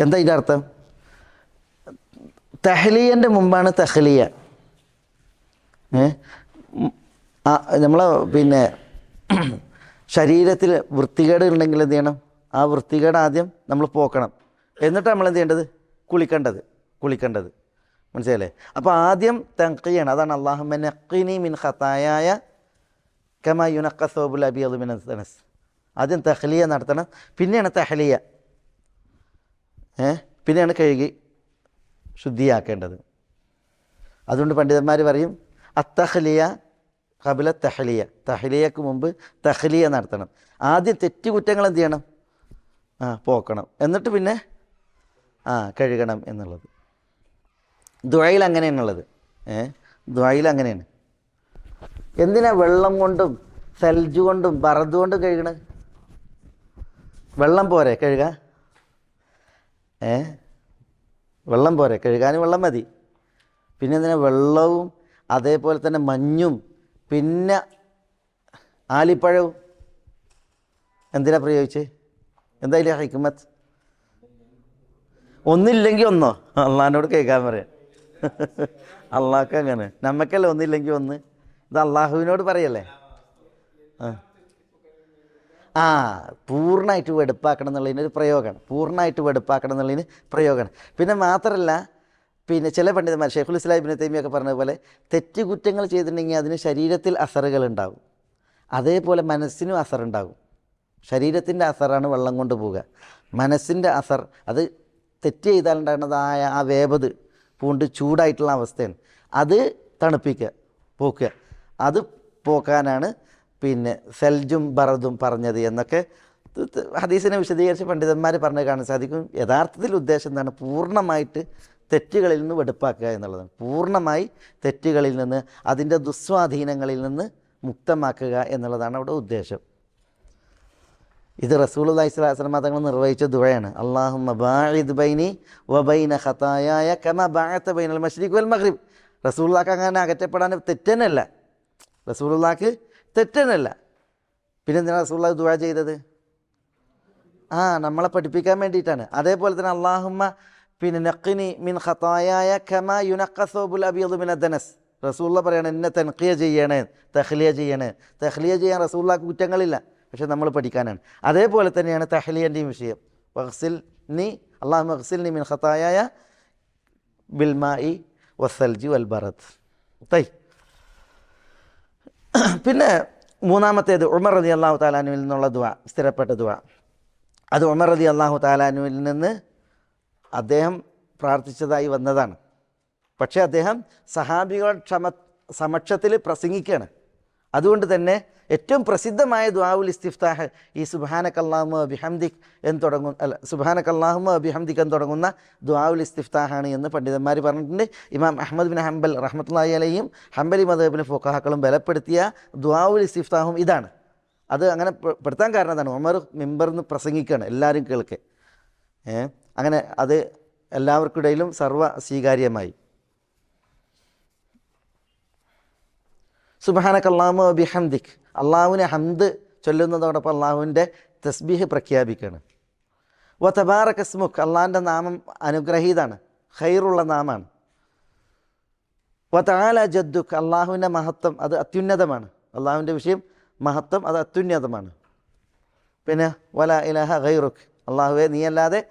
എന്താ ഇതിൻ്റെ അർത്ഥം? തഹ്ലിയൻ്റെ മുമ്പാണ് തഹ്ലിയ. നമ്മളെ പിന്നെ ശരീരത്തിൽ വൃത്തികേട് ഉണ്ടെങ്കിൽ എന്ത് ചെയ്യണം? ആ വൃത്തികേട് ആദ്യം നമ്മൾ പോക്കണം. എന്നിട്ട് നമ്മൾ എന്ത് ചെയ്യേണ്ടത്? കുളിക്കേണ്ടത്. മനസ്സിലല്ലേ? അപ്പോൾ ആദ്യം തൻഖിയാണ്. അതാണ് അല്ലാഹുമ്മ നഖ്നി മിൻ ഖതായായ കമാ യുനഖ സൗബുൽ അബിയദു മിന ദനസ്. ആദ്യം തഹ്ലിയ നടത്തണം, പിന്നെയാണ് തഹ്ലിയ, പിന്നെയാണ് കഴുകി ശുദ്ധിയാക്കേണ്ടത്. അതുകൊണ്ട് പണ്ഡിതന്മാർ പറയും അത്തഹ്ലിയ ഖബല തഹ്ലിയ, തഹ്ലിയക്ക് മുമ്പ് തഹ്ലിയ നടത്തണം. ആദ്യം തെറ്റുകുറ്റങ്ങൾ എന്ത് ചെയ്യണം? പോക്കണം, എന്നിട്ട് പിന്നെ കഴുകണം എന്നുള്ളത്. ദുആയിൽ അങ്ങനെയാണുള്ളത്. ദുആയിൽ അങ്ങനെയാണ്. എന്തിനാ വെള്ളം കൊണ്ടും സൽജ് കൊണ്ടും ബറദ് കൊണ്ടും കഴുകണ? വെള്ളം പോരെ കഴുകാൻ? വെള്ളം പോരെ കഴുകാൻ? വെള്ളം മതി. പിന്നെ എന്തിനാ വെള്ളവും അതേപോലെ തന്നെ മഞ്ഞും പിന്നെ ആലിപ്പഴവും എന്തിനാ പ്രയോഗിച്ച്? എന്തായാലും ഹിക്മത്ത്? ഒന്നില്ലെങ്കിൽ ഒന്നോ? അള്ളാഹിനോട് കേൾക്കാൻ പറയാം. അള്ളാഹ്ക്ക് അങ്ങനെ, നമ്മക്കല്ല ഒന്നില്ലെങ്കിൽ ഒന്ന്. ഇത് അള്ളാഹുവിനോട് പറയല്ലേ. പൂർണ്ണമായിട്ട് വെടുപ്പാക്കണം എന്നുള്ളതിനൊരു പ്രയോഗമാണ്. പൂർണ്ണമായിട്ട് വെടുപ്പാക്കണം എന്നുള്ളതിന് പ്രയോഗമാണ്. പിന്നെ മാത്രമല്ല, പിന്നെ ചില പണ്ഡിതന്മാർ ഷെയ്ഖുൽ ഇസ്ലാം ഇബ്നു തൈമിയൊക്കെ പറഞ്ഞതുപോലെ തെറ്റുകുറ്റങ്ങൾ ചെയ്തിട്ടുണ്ടെങ്കിൽ അതിന് ശരീരത്തിൽ അസറുകൾ ഉണ്ടാകും, അതേപോലെ മനസ്സിനും അസറുണ്ടാകും. ശരീരത്തിൻ്റെ അസറാണ് വെള്ളം കൊണ്ട് പോവുക. മനസ്സിൻ്റെ അസർ, അത് തെറ്റ് ചെയ്താലുണ്ടാകുന്നതായ ആ വേപത് പൂണ്ട് ചൂടായിട്ടുള്ള അവസ്ഥയാണ്, അത് തണുപ്പിക്കുക, പോക്കുക. അത് പോക്കാനാണ് പിന്നെ സെൽജും ബറദും പറഞ്ഞത് എന്നൊക്കെ ഹദീസിനെ വിശദീകരിച്ച് പണ്ഡിതന്മാർ പറഞ്ഞ് കാണാൻ സാധിക്കും. യഥാർത്ഥത്തിൽ ഉദ്ദേശം എന്താണ്? പൂർണ്ണമായിട്ട് തെറ്റുകളിൽ നിന്ന് വെടുപ്പാക്കുക എന്നുള്ളതാണ്. പൂർണ്ണമായി തെറ്റുകളിൽ നിന്ന്, അതിൻ്റെ ദുസ്വാധീനങ്ങളിൽ നിന്ന് മുക്തമാക്കുക എന്നുള്ളതാണ് അവിടെ ഉദ്ദേശം. ഇത് റസൂലുള്ളാഹി സ്വല്ലല്ലാഹു അലൈഹി വസല്ലം തങ്ങൾ നിർവഹിച്ച ദുആയാണ്. അല്ലാഹുമ്മ ബാഇദ് ബൈനി വബൈന ഖതായായ കമാ ബഅത ബൈനൽ മശ്രിഖി വൽ മഗ്രിബ്. റസൂലുള്ളാഹിക്ക് അങ്ങനെ അകറ്റപ്പെടാൻ തെറ്റന്നല്ല, റസൂലുള്ളാഹിക്ക് തെറ്റന്നല്ല. പിന്നെ എന്തിനാണ് റസൂലുള്ളാഹി ദുആ ചെയ്തത്? നമ്മളെ പഠിപ്പിക്കാൻ വേണ്ടിയിട്ടാണ്. അതേപോലെ തന്നെ അല്ലാഹുമ്മ പിന്നെ നഖ്നി മിൻ ഖതായായ കമാ യുനഖ്ഖ സൗബുൽ അബീദ് മിന ദനസ്. റസൂലുള്ളാഹി പറയാണ് എന്നെ തൻഖിയ ചെയ്യണേ, തഖ്ലിയ ചെയ്യണേ. തഖ്ലിയ ചെയ്യാൻ റസൂലുള്ളാഹിക്ക് കുറ്റങ്ങളില്ല, പക്ഷെ നമ്മൾ പഠിക്കാനാണ്. അതേപോലെ തന്നെയാണ് തഹ്ലിയൻ്റെയും വിഷയം. വഗ്സിൽനി അല്ലാഹുമ്മ വഗ്സിൽനി മിൻ ഖതായായ ബിൽ മാഇ വസ്സൽജി വൽ ബറദ്. പിന്നെ മൂന്നാമത്തേത് ഉമർ റളിയല്ലാഹു തആല അൻഹുവിൽ നിന്നുള്ള ദുആ, സ്ഥിരപ്പെട്ട ദുആ. അത് ഉമർ റളിയല്ലാഹു തആല അൻഹുവിൽ നിന്ന് അദ്ദേഹം പ്രാർത്ഥിച്ചതായി വന്നതാണ്. പക്ഷേ അദ്ദേഹം സഹാബികളുടെ സമക്ഷത്തിൽ പ്രസംഗിക്കുകയാണ്. അതുകൊണ്ട് തന്നെ ഏറ്റവും പ്രസിദ്ധമായ ദുആഉൽ ഇസ്തിഫ്താഹ് ഈ സുബ്ഹാനകല്ലാഹുമ്മ ബിഹംദിക് എന്ന് തുടങ്ങുന്ന സുബ്ഹാനകല്ലാഹുമ്മ ബിഹംദിക് എന്ന് തുടങ്ങുന്ന ദുആഉൽ ഇസ്തിഫ്താഹാണ് എന്ന് പണ്ഡിതന്മാർ പറഞ്ഞിട്ടുണ്ട്. ഇമാം അഹ്മദ് ബിൻ ഹംബൽ റഹ്മത്തുള്ളാഹി അലൈഹിയും ഹംബലി മദ്ഹബിലെ ഫുഖഹാക്കളും ബലപ്പെടുത്തിയ ദുആഉൽ ഇസ്തിഫ്താഹും ഇതാണ്. അത് അങ്ങനെ പെടുത്താൻ കാരണം എന്താണ്? ഉമർ മിമ്പറിന്ന് പ്രസംഗിക്കുകയാണ്, എല്ലാവരും കേൾക്കെ. അങ്ങനെ അത് എല്ലാവർക്കിടയിലും സർവ്വ സ്വീകാര്യമായി. സുബ്ഹാനകല്ലാഹുമ്മ ബിഹംദിക്, അള്ളാഹുവിനെ ഹംദ് ചൊല്ലുന്നതോടൊപ്പം അള്ളാഹുവിൻ്റെ തസ്ബീഹ് പ്രഖ്യാപിക്കുകയാണ്. വ തബാറക ഇസ്മുക്, അള്ളാഹിൻ്റെ നാമം അനുഗ്രഹീതാണ്, ഖൈറുള്ള നാമാണ്. വ തആല ജദ്ദുക്, അള്ളാഹുവിൻ്റെ മഹത്വം അത് അത്യുന്നതമാണ്. അള്ളാഹുവിൻ്റെ വിഷയം മഹത്വം അത് അത്യുന്നതമാണ്. പിന്നെ വലാ ഇലാഹ ഗൈറുക്, അള്ളാഹുവെ നീയല്ലാതെ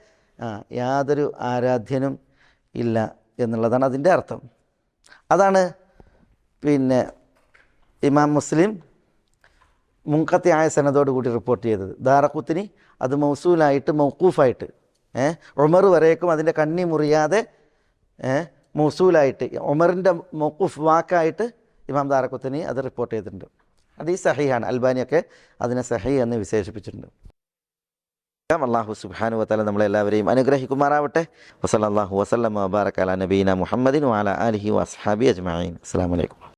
യാതൊരു ആരാധ്യനും ഇല്ല എന്നുള്ളതാണ് അതിൻ്റെ അർത്ഥം. അതാണ് പിന്നെ ഇമാം മുസ്ലിം മുൻഖത്തിയായ സനദോട് കൂടി റിപ്പോർട്ട് ചെയ്തത്. ദാറഖുത്നി അത് മൗസൂലായിട്ട് മൗഖൂഫായിട്ട്, ഉമർ വരേക്കും അതിൻ്റെ കണ്ണി മുറിയാതെ മൗസൂലായിട്ട് ഉമറിൻ്റെ മൗഖൂഫ് വാക്കായിട്ട് ഇമാം ദാറഖുത്നി അത് റിപ്പോർട്ട് ചെയ്തിട്ടുണ്ട്. ഹദീസ് സഹീഹാണ്. അൽബാനിയൊക്കെ അതിനെ സഹീഹ് എന്ന് വിശേഷിപ്പിച്ചിട്ടുണ്ട്. അല്ലാഹു സുബ്ഹാനഹു വ തആല നമ്മളെല്ലാവരെയും അനുഗ്രഹിക്കുമാറാവട്ടെ. വസല്ലല്ലാഹു വസല്ലമ വബാറക അലാ നബീന മുഹമ്മദിൻ വഅലാ ആലിഹി വഅസ്ഹാബിഹി അജ്മഈൻ. അസ്സലാമു അലൈക്കും.